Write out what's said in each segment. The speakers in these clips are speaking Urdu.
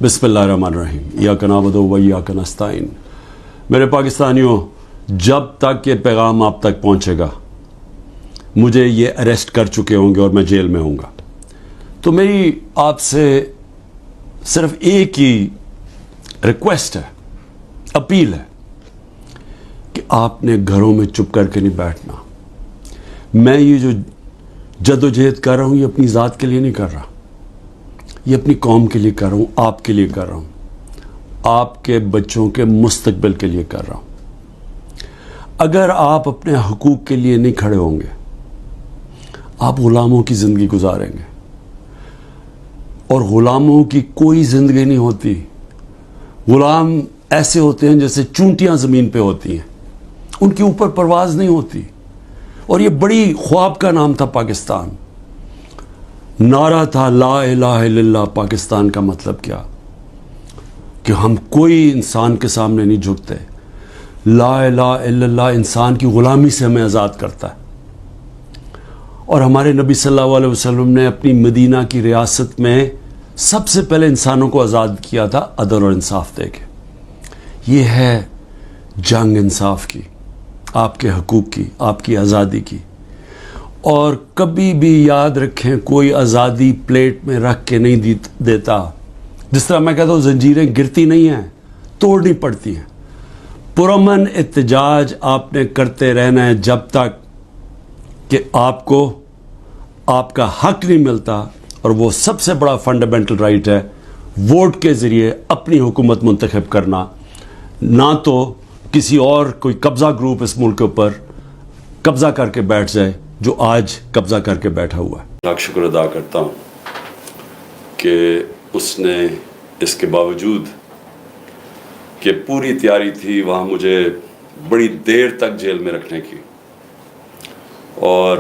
بسم اللہ الرحمن الرحیم ایاک نعبد و ایاک نستعین۔ میرے پاکستانیوں، جب تک یہ پیغام آپ تک پہنچے گا مجھے یہ اریسٹ کر چکے ہوں گے اور میں جیل میں ہوں گا، تو میری آپ سے صرف ایک ہی ریکویسٹ ہے، اپیل ہے کہ آپ نے گھروں میں چپ کر کے نہیں بیٹھنا۔ میں یہ جو جدوجہد کر رہا ہوں یہ اپنی ذات کے لیے نہیں کر رہا، یہ اپنی قوم کے لیے کر رہا ہوں، آپ کے لیے کر رہا ہوں، آپ کے بچوں کے مستقبل کے لیے کر رہا ہوں۔ اگر آپ اپنے حقوق کے لیے نہیں کھڑے ہوں گے آپ غلاموں کی زندگی گزاریں گے، اور غلاموں کی کوئی زندگی نہیں ہوتی۔ غلام ایسے ہوتے ہیں جیسے چونٹیاں زمین پہ ہوتی ہیں، ان کے اوپر پرواز نہیں ہوتی۔ اور یہ بڑی خواب کا نام تھا پاکستان، نعرہ تھا لا الہ الا اللہ۔ پاکستان کا مطلب کیا کہ ہم کوئی انسان کے سامنے نہیں جھکتے۔ لا الہ الا اللہ انسان کی غلامی سے ہمیں آزاد کرتا ہے، اور ہمارے نبی صلی اللہ علیہ وسلم نے اپنی مدینہ کی ریاست میں سب سے پہلے انسانوں کو آزاد کیا تھا عدل اور انصاف دے کے۔ یہ ہے جنگ انصاف کی، آپ کے حقوق کی، آپ کی آزادی کی۔ اور کبھی بھی یاد رکھیں کوئی آزادی پلیٹ میں رکھ کے نہیں دیتا۔ جس طرح میں کہتا ہوں زنجیریں گرتی نہیں ہیں، توڑنی پڑتی ہیں۔ پرامن احتجاج آپ نے کرتے رہنا ہے جب تک کہ آپ کو آپ کا حق نہیں ملتا، اور وہ سب سے بڑا فنڈامنٹل رائٹ ہے ووٹ کے ذریعے اپنی حکومت منتخب کرنا، نہ تو کسی اور کوئی قبضہ گروپ اس ملک کے اوپر قبضہ کر کے بیٹھ جائے جو آج قبضہ کر کے بیٹھا ہوا ہے۔ لاکھ شکر ادا کرتا ہوں کہ اس نے اس کے باوجود کہ پوری تیاری تھی وہاں مجھے بڑی دیر تک جیل میں رکھنے کی، اور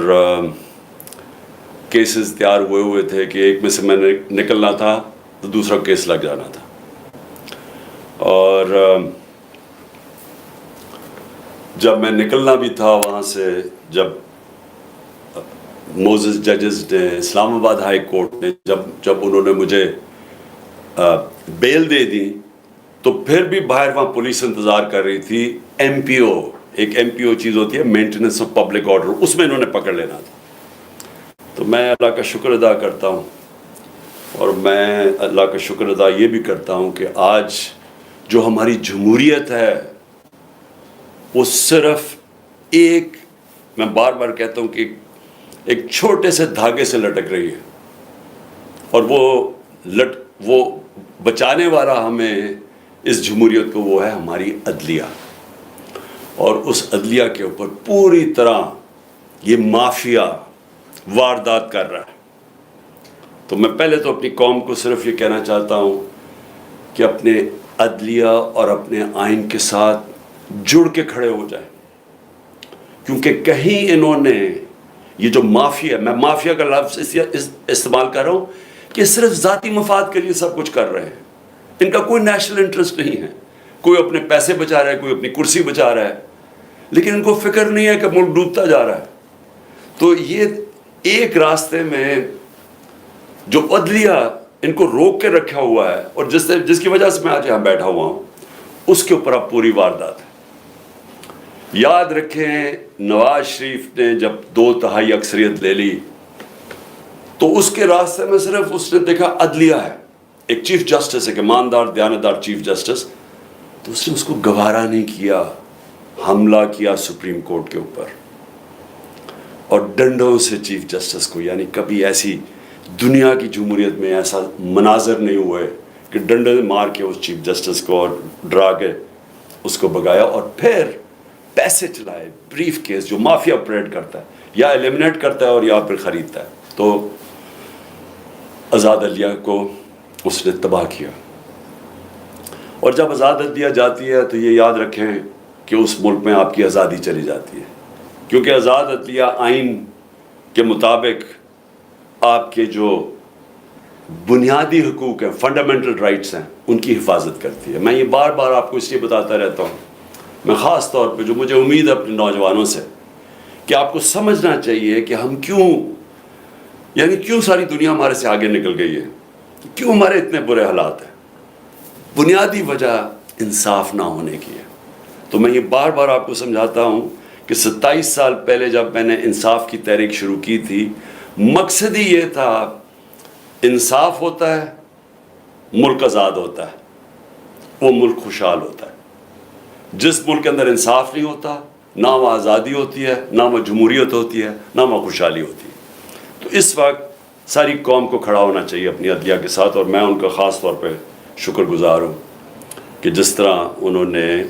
کیسز تیار ہوئے تھے کہ ایک میں سے میں نے نکلنا تھا تو دوسرا کیس لگ جانا تھا۔ اور جب میں نکلنا بھی تھا وہاں سے، جب موزس ججز نے، اسلام آباد ہائی کورٹ نے جب انہوں نے مجھے بیل دے دی، تو پھر بھی باہر وہاں پولیس انتظار کر رہی تھی۔ ایم پی او، ایک ایم پی او چیز ہوتی ہے مینٹیننس آف پبلک آرڈر، اس میں انہوں نے پکڑ لینا تھا۔ تو میں اللہ کا شکر ادا کرتا ہوں، اور میں اللہ کا شکر ادا یہ بھی کرتا ہوں کہ آج جو ہماری جمہوریت ہے وہ صرف ایک، میں بار بار کہتا ہوں کہ ایک چھوٹے سے دھاگے سے لٹک رہی ہے، اور وہ بچانے والا ہمیں اس جمہوریت کو وہ ہے ہماری عدلیہ۔ اور اس عدلیہ کے اوپر پوری طرح یہ مافیا واردات کر رہا ہے۔ تو میں پہلے تو اپنی قوم کو صرف یہ کہنا چاہتا ہوں کہ اپنے عدلیہ اور اپنے آئین کے ساتھ جڑ کے کھڑے ہو جائیں، کیونکہ کہیں انہوں نے یہ جو مافیا، میں مافیا کا لفظ استعمال کر رہا ہوں کہ صرف ذاتی مفاد کے لیے سب کچھ کر رہے ہیں، ان کا کوئی نیشنل انٹرسٹ نہیں ہے۔ کوئی اپنے پیسے بچا رہا ہے، کوئی اپنی کرسی بچا رہا ہے، لیکن ان کو فکر نہیں ہے کہ ملک ڈوبتا جا رہا ہے۔ تو یہ ایک راستے میں جو عدلیہ ان کو روک کے رکھا ہوا ہے، اور جس کی وجہ سے میں آج یہاں بیٹھا ہوا ہوں، اس کے اوپر اب پوری واردات ہے۔ یاد رکھیں نواز شریف نے جب 2/3 اکثریت لے لی تو اس کے راستے میں صرف اس نے دیکھا عدلیہ ہے، ایک چیف جسٹس، ایک ایماندار دیانتدار چیف جسٹس، تو اس نے اس کو گوارا نہیں کیا، حملہ کیا سپریم کورٹ کے اوپر، اور ڈنڈوں سے چیف جسٹس کو، یعنی کبھی ایسی دنیا کی جمہوریت میں ایسا مناظر نہیں ہوئے کہ ڈنڈے مار کے اس چیف جسٹس کو اور ڈرا کے اس کو بگایا، اور پھر پیسے چلائے، بریف کیس جو مافیا آپریٹ کرتا ہے، یا ایلیمنیٹ کرتا ہے اور یا پھر خریدتا ہے۔ تو آزاد عدلیہ کو اس نے تباہ کیا، اور جب آزاد عدلیہ جاتی ہے تو یہ یاد رکھیں کہ اس ملک میں آپ کی آزادی چلی جاتی ہے، کیونکہ آزاد عدلیہ آئین کے مطابق آپ کے جو بنیادی حقوق ہیں، فنڈامنٹل رائٹس ہیں، ان کی حفاظت کرتی ہے۔ میں یہ بار بار آپ کو اس لیے بتاتا رہتا ہوں، میں خاص طور پہ جو مجھے امید ہے اپنے نوجوانوں سے، کہ آپ کو سمجھنا چاہیے کہ ہم کیوں ساری دنیا ہمارے سے آگے نکل گئی ہے، کیوں ہمارے اتنے برے حالات ہیں۔ بنیادی وجہ انصاف نہ ہونے کی ہے. تو میں یہ بار بار آپ کو سمجھاتا ہوں کہ 27 سال پہلے جب میں نے انصاف کی تحریک شروع کی تھی، مقصد ہی یہ تھا انصاف ہوتا ہے ملک آزاد ہوتا ہے، وہ ملک خوشحال ہوتا ہے. جس ملک کے اندر انصاف نہیں ہوتا، نہ وہاں آزادی ہوتی ہے، نہ وہاں جمہوریت ہوتی ہے، نہ وہاں خوشحالی ہوتی ہے. تو اس وقت ساری قوم کو کھڑا ہونا چاہیے اپنی عدلیہ کے ساتھ، اور میں ان کا خاص طور پہ شکر گزار ہوں کہ جس طرح انہوں نے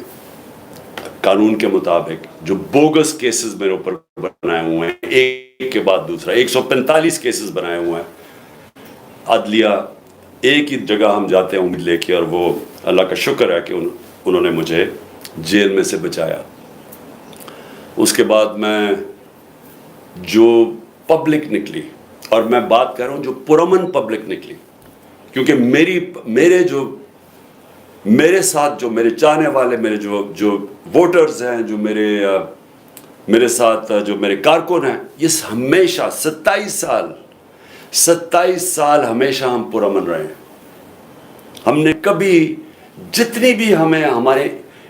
قانون کے مطابق جو بوگس کیسز میرے اوپر بنائے ہوئے ہیں، ایک کے بعد دوسرا 145 کیسز بنائے ہوئے ہیں. عدلیہ ایک ہی جگہ ہم جاتے ہیں امید لے کے، اور وہ اللہ کا شکر ہے کہ انہوں نے مجھے جیل میں سے بچایا. اس کے بعد میں جو پبلک نکلی، اور میں بات کر رہا ہوں جو پرامن پبلک نکلی، کیونکہ میرے ساتھ جو میرے چاہنے والے، میرے جو ووٹرز ہیں، جو میرے ساتھ جو میرے کارکن ہیں، یہ ہمیشہ 27 سال ہمیشہ ہم پرامن رہے ہیں. ہم نے کبھی جتنی بھی ہمیں ہمارے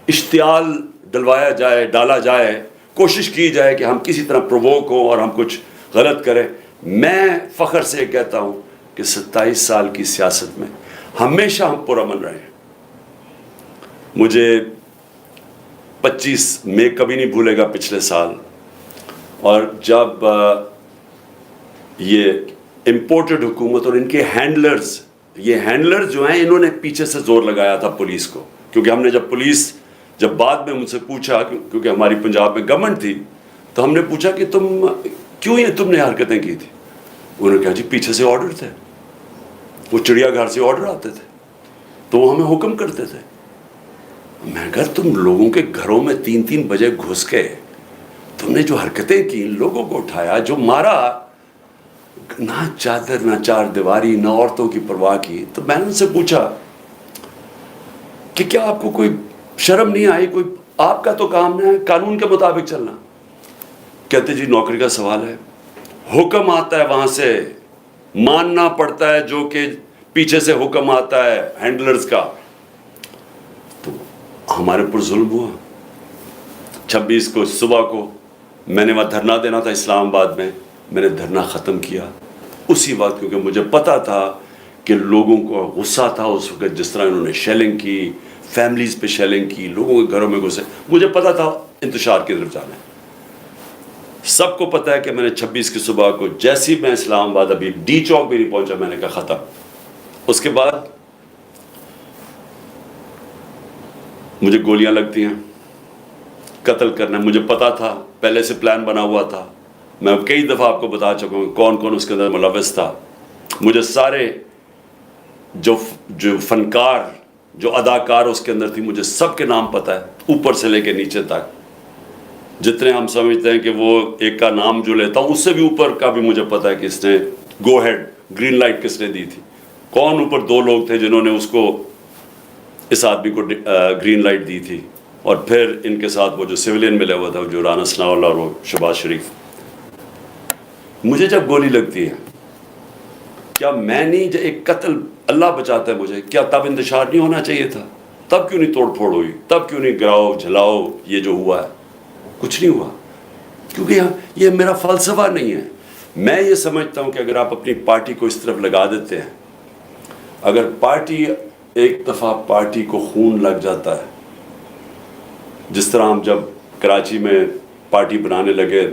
اشتعال ڈالا جائے، کوشش کی جائے کہ ہم کسی طرح پرووک ہوں اور ہم کچھ غلط کریں، میں فخر سے کہتا ہوں کہ 27 سال کی سیاست میں ہمیشہ ہم پرامن رہے ہیں. مجھے 25 مئی کبھی نہیں بھولے گا پچھلے سال، اور جب یہ امپورٹڈ حکومت اور ان کے ہینڈلرز جو ہیں، انہوں نے پیچھے سے زور لگایا تھا پولیس کو، کیونکہ ہم نے جب بعد میں مجھ سے پوچھا، کیونکہ ہماری پنجاب میں گورنمنٹ تھی، تو ہم نے پوچھا کہ تم نے حرکتیں کی تھی. انہوں نے کہا جی پیچھے سے آرڈر تھے، وہ چڑیا گھر سے آرڈر آتے تھے تو وہ ہمیں حکم کرتے تھے. میں کہا تم لوگوں کے گھروں میں 3 بجے گھس کے تم نے جو حرکتیں کی، لوگوں کو اٹھایا، جو مارا، نہ چادر نہ چار دیواری، نہ عورتوں کی پرواہ کی. تو میں نے ان سے پوچھا کہ کیا آپ کو کوئی شرم نہیں آئی؟ آپ کا تو کام ہے قانون کے مطابق چلنا. کہتے جی نوکری کا سوال ہے، حکم آتا ہے وہاں سے، ماننا پڑتا ہے جو کہ پیچھے سے حکم آتا ہے ہینڈلرز کا. تو ہمارے پر ظلم ہوا. 26 کو صبح کو میں نے وہاں دھرنا دینا تھا اسلام آباد میں نے دھرنا ختم کیا اسی وقت، کیونکہ مجھے پتا تھا کہ لوگوں کو غصہ تھا اس وقت، جس طرح انہوں نے شیلنگ کی، فیملیز پہ شیلنگ کی، لوگوں کے گھروں میں گھسے. مجھے پتا تھا انتشار کی طرف جانا ہے. سب کو پتا ہے کہ میں نے 26 کی صبح کو جیسی میں اسلام آباد ابھی ڈی چوک بھی نہیں پہنچا، میں نے کہا ختم. اس کے بعد مجھے گولیاں لگتی ہیں، قتل کرنا. مجھے پتا تھا، پہلے سے پلان بنا ہوا تھا. میں کئی دفعہ آپ کو بتا چکا ہوں کون کون اس کے اندر ملوث تھا. مجھے سارے جو فنکار، جو اداکار اس کے اندر تھی، مجھے سب کے نام پتہ ہے، اوپر سے لے کے نیچے تک. جتنے ہم سمجھتے ہیں کہ وہ ایک کا نام جو لیتا ہوں، اس سے بھی اوپر کا بھی مجھے پتا ہے کہ اس نے گو ہیڈ، گرین لائٹ کس نے دی تھی. کون اوپر 2 لوگ تھے جنہوں نے اس آدمی کو گرین لائٹ دی تھی. اور پھر ان کے ساتھ وہ جو سویلین ملا ہوا تھا، جو رانا ثناء اللہ اور وہ شہباز شریف. مجھے جب گولی لگتی ہے، کیا میں نہیں، ایک قتل اللہ بچاتا ہے مجھے، کیا تب انتشار نہیں ہونا چاہیے تھا؟ تب کیوں نہیں توڑ پھوڑ ہوئی؟ تب کیوں نہیں گراؤ جھلاؤ یہ جو ہوا ہے؟ کچھ نہیں ہوا، کیونکہ یہ میرا فلسفہ نہیں ہے. میں یہ سمجھتا ہوں کہ اگر آپ اپنی پارٹی کو اس طرف لگا دیتے ہیں، اگر پارٹی ایک دفعہ پارٹی کو خون لگ جاتا ہے، جس طرح ہم جب کراچی میں پارٹی بنانے لگے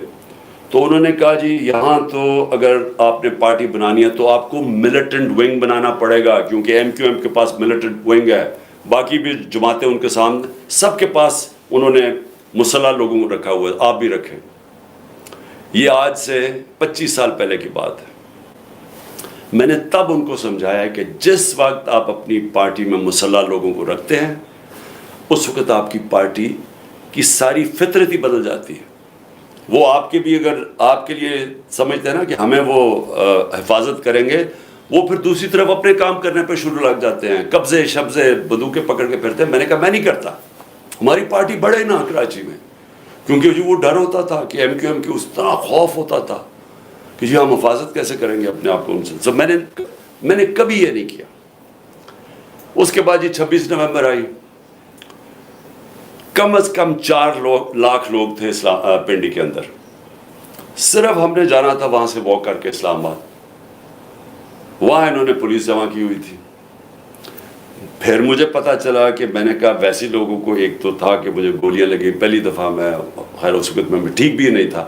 تو انہوں نے کہا جی یہاں تو اگر آپ نے پارٹی بنانی ہے تو آپ کو ملیٹنٹ ونگ بنانا پڑے گا، کیونکہ MQM کے پاس ملیٹنٹ ونگ ہے، باقی بھی جماعتیں ان کے سامنے، سب کے پاس انہوں نے مسلح لوگوں کو رکھا ہوا ہے، آپ بھی رکھیں. یہ آج سے 25 سال پہلے کی بات ہے. میں نے تب ان کو سمجھایا ہے کہ جس وقت آپ اپنی پارٹی میں مسلح لوگوں کو رکھتے ہیں، اس وقت آپ کی پارٹی کی ساری فطرت ہی بدل جاتی ہے. وہ آپ کے بھی اگر آپ کے لیے سمجھتے ہیں نا کہ ہمیں وہ حفاظت کریں گے، وہ پھر دوسری طرف اپنے کام کرنے پہ شروع لگ جاتے ہیں، قبضے شبضے بندوقیں پکڑ کے پھرتے ہیں. میں نے کہا میں نہیں کرتا، ہماری پارٹی بڑھے نا کراچی میں، کیونکہ جو وہ ڈر ہوتا تھا کہ MQM کی اس طرح خوف ہوتا تھا کہ جی ہم حفاظت کیسے کریں گے اپنے آپ کو ان سے. میں نے کبھی یہ نہیں کیا. اس کے بعد یہ 26 نومبر آئی، کم از کم 4 لاکھ لوگ تھے پنڈی کے اندر. صرف ہم نے جانا تھا وہاں سے واک کر کے اسلام آباد، وہاں انہوں نے پولیس جمع کی ہوئی تھی. پھر مجھے پتا چلا کہ میں نے کہا ویسے لوگوں کو، ایک تو تھا کہ مجھے گولیاں لگی پہلی دفعہ، میں خیر اس وقت میں ٹھیک بھی نہیں تھا،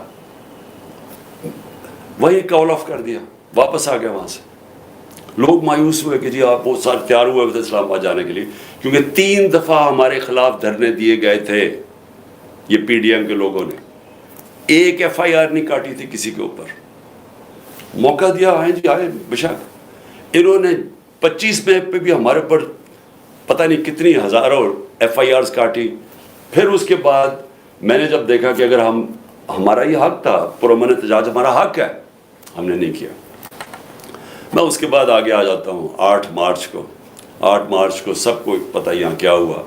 وہی کال آف کر دیا، واپس آ گیا وہاں سے. لوگ مایوس ہوئے کہ جی آپ بہت سارے تیار ہوئے تھے اسلام آباد جانے کے لیے، کیونکہ 3 دفعہ ہمارے خلاف دھرنے دیے گئے تھے یہ پی ڈی ایم کے لوگوں نے. ایک ایف آئی آر نہیں کاٹی تھی کسی کے اوپر. موقع دیا، آئے جی آئے بشک. انہوں نے 25 میں پہ بھی ہمارے اوپر پتہ نہیں کتنی ہزاروں ایف آئی آرز کاٹی. پھر اس کے بعد میں نے جب دیکھا کہ اگر ہمارا یہ حق تھا، پرامن احتجاج ہمارا حق ہے، ہم نے نہیں کیا. میں اس کے بعد آگے آ جاتا ہوں. 8 مارچ کو سب کو پتہ یہاں کیا ہوا.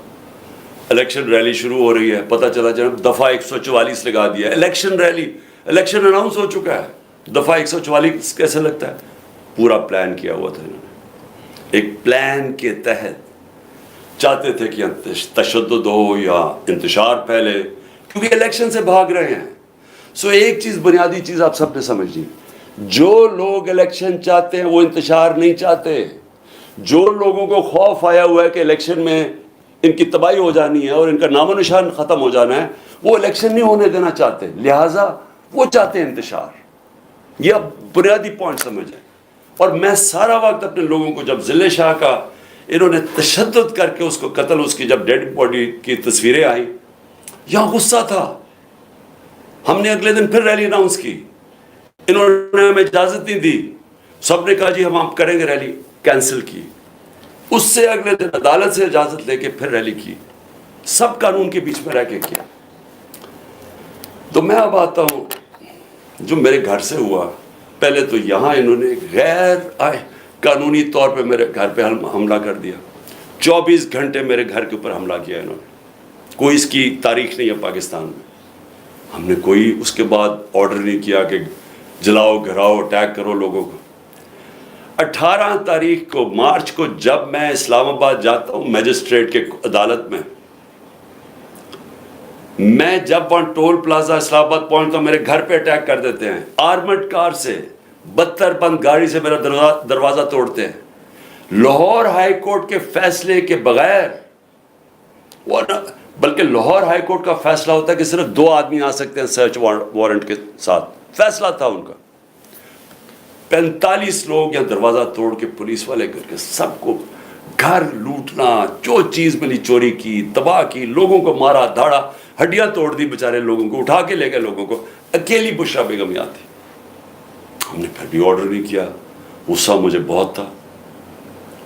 الیکشن ریلی شروع ہو رہی ہے، پتہ چلا جناب دفعہ 144 لگا دیا. الیکشن ریلی، الیکشن اناؤنس ہو چکا ہے، دفعہ 144 کیسے لگتا ہے؟ پورا پلان کیا ہوا تھا انہوں نے. ایک پلان کے تحت چاہتے تھے کہ تشدد ہو یا انتشار پھیلے، کیونکہ الیکشن سے بھاگ رہے ہیں. سو ایک چیز، بنیادی چیز آپ سب نے سمجھی، جو لوگ الیکشن چاہتے ہیں وہ انتشار نہیں چاہتے. جو لوگوں کو خوف آیا ہوا ہے کہ الیکشن میں ان کی تباہی ہو جانی ہے اور ان کا نام و نشان ختم ہو جانا ہے، وہ الیکشن نہیں ہونے دینا چاہتے، لہٰذا وہ چاہتے ہیں انتشار. یہ اب بنیادی پوائنٹ سمجھیں. اور میں سارا وقت اپنے لوگوں کو، جب ضلع شاہ کا انہوں نے تشدد کر کے اس کو قتل، اس کی جب ڈیڈ باڈی کی تصویریں آئیں، یہاں غصہ تھا. ہم نے اگلے دن پھر ریلی اناؤنس کی، انہوں نے ہمیں اجازت نہیں دی. سب نے کہا جی ہم آپ کریں گے ریلی، کینسل کی. اس سے اگلے دن عدالت سے اجازت لے کے پھر ریلی کی. سب قانون کے بیچ میں رہ کے کیا. تو میں اب آتا ہوں جو میرے گھر سے ہوا. پہلے تو یہاں انہوں نے غیر قانونی طور پہ میرے گھر پہ حملہ کر دیا. 24 گھنٹے میرے گھر کے اوپر حملہ کیا انہوں نے. کوئی اس کی تاریخ نہیں ہے پاکستان میں. ہم نے کوئی اس کے بعد آرڈر نہیں کیا کہ جلاؤ، گھراؤ، اٹیک کرو لوگوں کو. 18 تاریخ کو مارچ کو جب میں اسلام آباد جاتا ہوں میجسٹریٹ کے عدالت میں جب وہاں ٹول پلازا اسلام آباد پہنچتا ہوں، میرے گھر پہ اٹیک کر دیتے ہیں آرمڈ کار سے، 72 بند گاڑی سے میرا دروازہ توڑتے ہیں. لاہور ہائی کورٹ کے فیصلے کے بغیر، بلکہ لاہور ہائی کورٹ کا فیصلہ ہوتا ہے کہ صرف 2 آدمی آ سکتے ہیں سرچ وارنٹ کے ساتھ. فیصلہ تھا ان کا. 45 لوگ یہاں دروازہ توڑ کے پولیس والے کر کے سب کو گھر لوٹنا، جو چیز ملی چوری کی، تباہ کی، لوگوں کو مارا دھاڑا، ہڈیاں توڑ دی بیچارے لوگوں کو، اٹھا کے لے گئے لوگوں کو. اکیلی بشرا بیگم یہاں تھی. ہم نے پھر بھی آرڈر نہیں کیا. غصہ مجھے بہت تھا.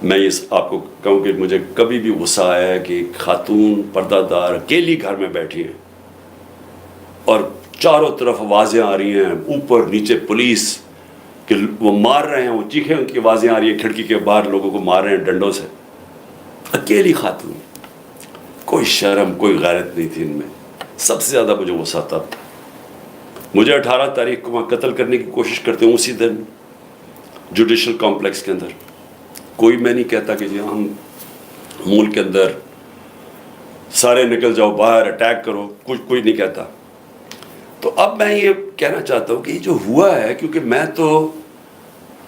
میں یہ آپ کو کہوں کہ مجھے کبھی بھی غصہ آیا ہے کہ خاتون پردہ دار اکیلی گھر میں بیٹھی ہیں اور چاروں طرف آوازیں آ رہی ہیں، اوپر نیچے پولیس کہ وہ مار رہے ہیں، وہ چیخیں ان کی آوازیں آ رہی ہیں، کھڑکی کے باہر لوگوں کو مار رہے ہیں ڈنڈوں سے. اکیلی خاتون، کوئی شرم، کوئی غیرت نہیں تھی ان میں. سب سے زیادہ مجھے غصہ تھا. مجھے 18 تاریخ کو وہاں قتل کرنے کی کوشش کرتے ہیں، اسی دن جوڈیشل کمپلیکس کے اندر. کوئی میں نہیں کہتا کہ جی ہم ملک کے اندر سارے نکل جاؤ باہر، اٹیک کرو، کوئی نہیں کہتا. تو اب میں یہ کہنا چاہتا ہوں کہ یہ جو ہوا ہے، کیونکہ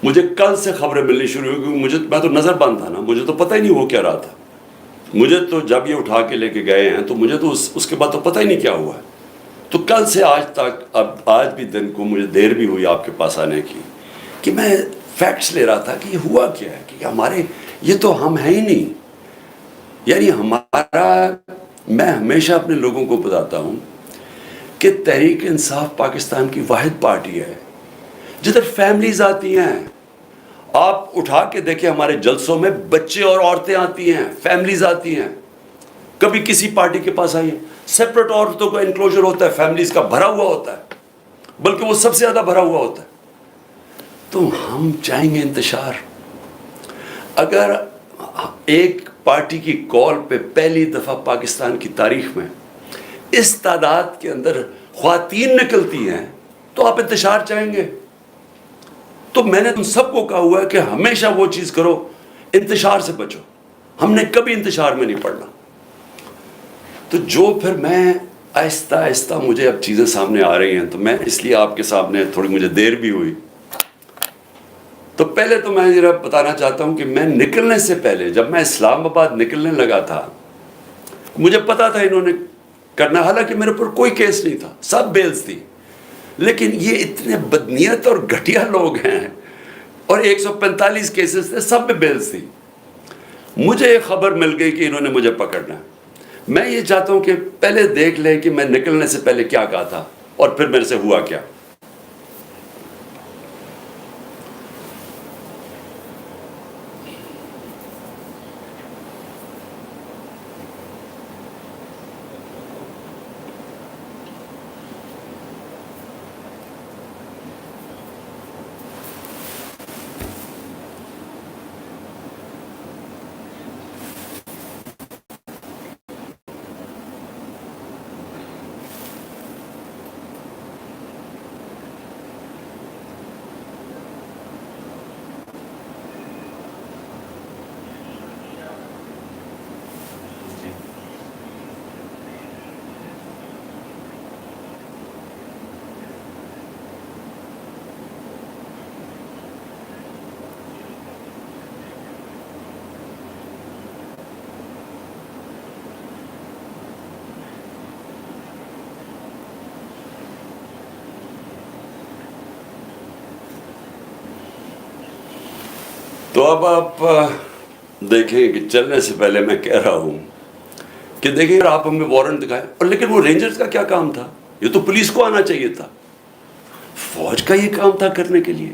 مجھے کل سے خبریں ملنی شروع ہوئی، کیونکہ میں تو نظر بند تھا نا، مجھے تو پتہ ہی نہیں ہو کیا رہا تھا. مجھے تو جب یہ اٹھا کے لے کے گئے ہیں تو مجھے تو اس کے بعد تو پتہ ہی نہیں کیا ہوا ہے. تو کل سے آج تک، اب آج بھی دن کو مجھے دیر بھی ہوئی آپ کے پاس آنے کی، کہ میں فیکٹس لے رہا تھا کہ یہ ہوا کیا ہے، کہ ہمارے یہ تو ہم ہیں ہی نہیں. یعنی میں ہمیشہ اپنے لوگوں کو بتاتا ہوں کہ تحریک انصاف پاکستان کی واحد پارٹی ہے جدھر فیملیز آتی ہیں. آپ اٹھا کے دیکھیں ہمارے جلسوں میں بچے اور عورتیں آتی ہیں، فیملیز آتی ہیں. کبھی کسی پارٹی کے پاس آئیے، سیپریٹ عورتوں کا انکلوجر ہوتا ہے، فیملیز کا بھرا ہوا ہوتا ہے، بلکہ وہ سب سے زیادہ بھرا ہوا ہوتا ہے. تو ہم چاہیں گے انتشار. اگر ایک پارٹی کی کال پہ پہلی دفعہ پاکستان کی تاریخ میں اس تعداد کے اندر خواتین نکلتی ہیں تو آپ انتشار چاہیں گے. تو میں نے تم سب کو کہا ہوا ہے کہ ہمیشہ وہ چیز کرو، انتشار سے بچو. ہم نے کبھی انتشار میں نہیں پڑھنا. تو جو پھر میں آہستہ آہستہ مجھے اب چیزیں سامنے آ رہی ہیں, تو میں اس لیے آپ کے سامنے تھوڑی مجھے دیر بھی ہوئی. تو پہلے تو میں ذرا بتانا چاہتا ہوں کہ میں نکلنے سے پہلے, جب میں اسلام آباد نکلنے لگا تھا, مجھے پتا تھا انہوں نے کرنا, حالانکہ میرے اوپر کوئی کیس نہیں تھا, سب بیلز تھی, لیکن یہ اتنے بدنیت اور گھٹیا لوگ ہیں, اور 145 کیسز تھے, سب میں بیلز تھی. مجھے ایک خبر مل گئی کہ انہوں نے مجھے پکڑنا ہے. میں یہ چاہتا ہوں کہ پہلے دیکھ لیں کہ میں نکلنے سے پہلے کیا کہا تھا اور پھر میرے سے ہوا کیا. تو اب آپ دیکھیں کہ چلنے سے پہلے میں کہہ رہا ہوں کہ دیکھیں آپ ہمیں وارنٹ دکھائیں, اور لیکن وہ رینجرز کا کیا کام تھا؟ یہ تو پولیس کو آنا چاہیے تھا, فوج کا یہ کام تھا کرنے کے لیے.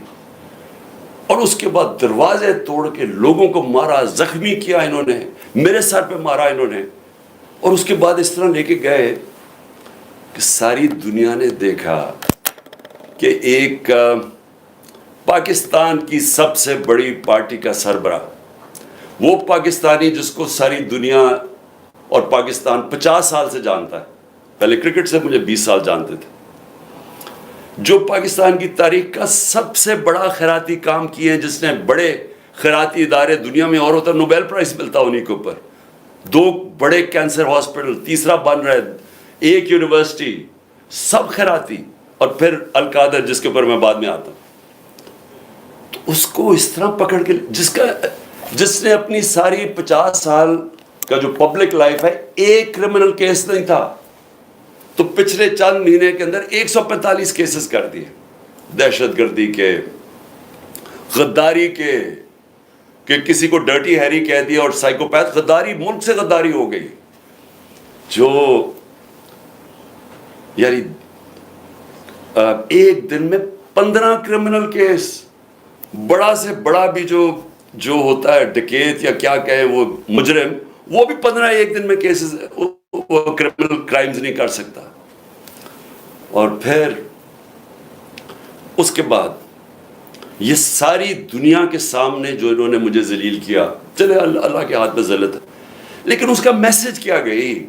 اور اس کے بعد دروازے توڑ کے لوگوں کو مارا, زخمی کیا انہوں نے, میرے سر پہ مارا انہوں نے, اور اس کے بعد اس طرح لے کے گئے کہ ساری دنیا نے دیکھا کہ ایک پاکستان کی سب سے بڑی پارٹی کا سربراہ, وہ پاکستانی جس کو ساری دنیا اور پاکستان 50 سال سے جانتا ہے, پہلے کرکٹ سے مجھے 20 سال جانتے تھے, جو پاکستان کی تاریخ کا سب سے بڑا خیراتی کام کیے ہیں, جس نے بڑے خیراتی ادارے دنیا میں, اور ہوتا نوبیل پرائز ملتا انہی کے اوپر, 2 بڑے کینسر ہاسپٹل, تیسرا بن رہا ہے, 1 یونیورسٹی, سب خیراتی, اور پھر القادر جس کے اوپر میں بعد میں آتا ہوں. اس کو اس طرح پکڑ کے, جس نے اپنی ساری 50 سال کا جو پبلک لائف ہے, ایک کرمنل کیس نہیں تھا, تو پچھلے چند مہینے کے اندر 145 کیسز کر دیے, دہشت گردی کے, غداری کے, کہ کسی کو ڈرٹی ہیری کہہ دیا, اور سائیکوپیتھ غداری, ملک سے غداری ہو گئی. جو یعنی ایک دن میں 15 کرمنل کیس, بڑا سے بڑا بھی جو ہوتا ہے ڈکیت یا کیا کہیں وہ مجرم, وہ بھی 15 ایک دن میں کیسز, وہ کرمنل کرائمز نہیں کر سکتا. اور پھر اس کے بعد یہ ساری دنیا کے سامنے جو انہوں نے مجھے ذلیل کیا, چلے اللہ کے ہاتھ میں ذلت ہے, لیکن اس کا میسج کیا گئی؟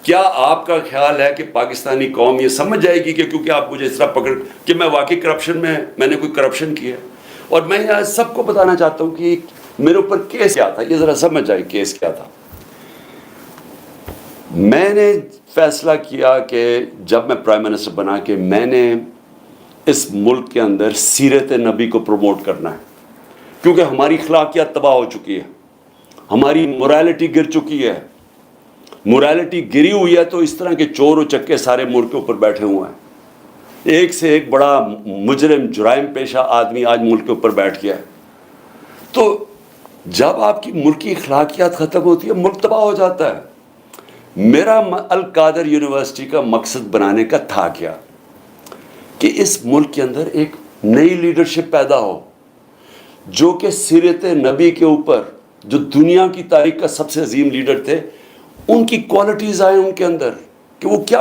کیا آپ کا خیال ہے کہ پاکستانی قوم یہ سمجھ جائے گی کہ کیونکہ آپ مجھے اس طرح پکڑ کہ میں واقعی کرپشن میں نے کوئی کرپشن کیا ہے؟ اور میں یہاں سب کو بتانا چاہتا ہوں کہ میرے اوپر کیس کیا تھا, یہ ذرا سمجھ جائے کیس کیا تھا. میں نے فیصلہ کیا کہ جب میں پرائم منسٹر بنا کہ میں نے اس ملک کے اندر سیرت نبی کو پروموٹ کرنا ہے, کیونکہ ہماری اخلاقیات تباہ ہو چکی ہے, ہماری مورالٹی گر چکی ہے. مورالٹی گری ہوئی ہے تو اس طرح کے چور و چکے سارے ملک کے اوپر بیٹھے ہوئے ہیں, ایک سے ایک بڑا مجرم جرائم پیشہ آدمی آج ملک کے اوپر بیٹھ گیا ہے. تو جب آپ کی ملکی اخلاقیات ختم ہوتی ہے, ملک تباہ ہو جاتا ہے. میرا القادر یونیورسٹی کا مقصد بنانے کا تھا کیا, کہ اس ملک کے اندر ایک نئی لیڈرشپ پیدا ہو, جو کہ سیرت نبی کے اوپر, جو دنیا کی تاریخ کا سب سے عظیم لیڈر تھے, ان کی کوالٹیز آئیں ان کے اندر, کہ وہ کیا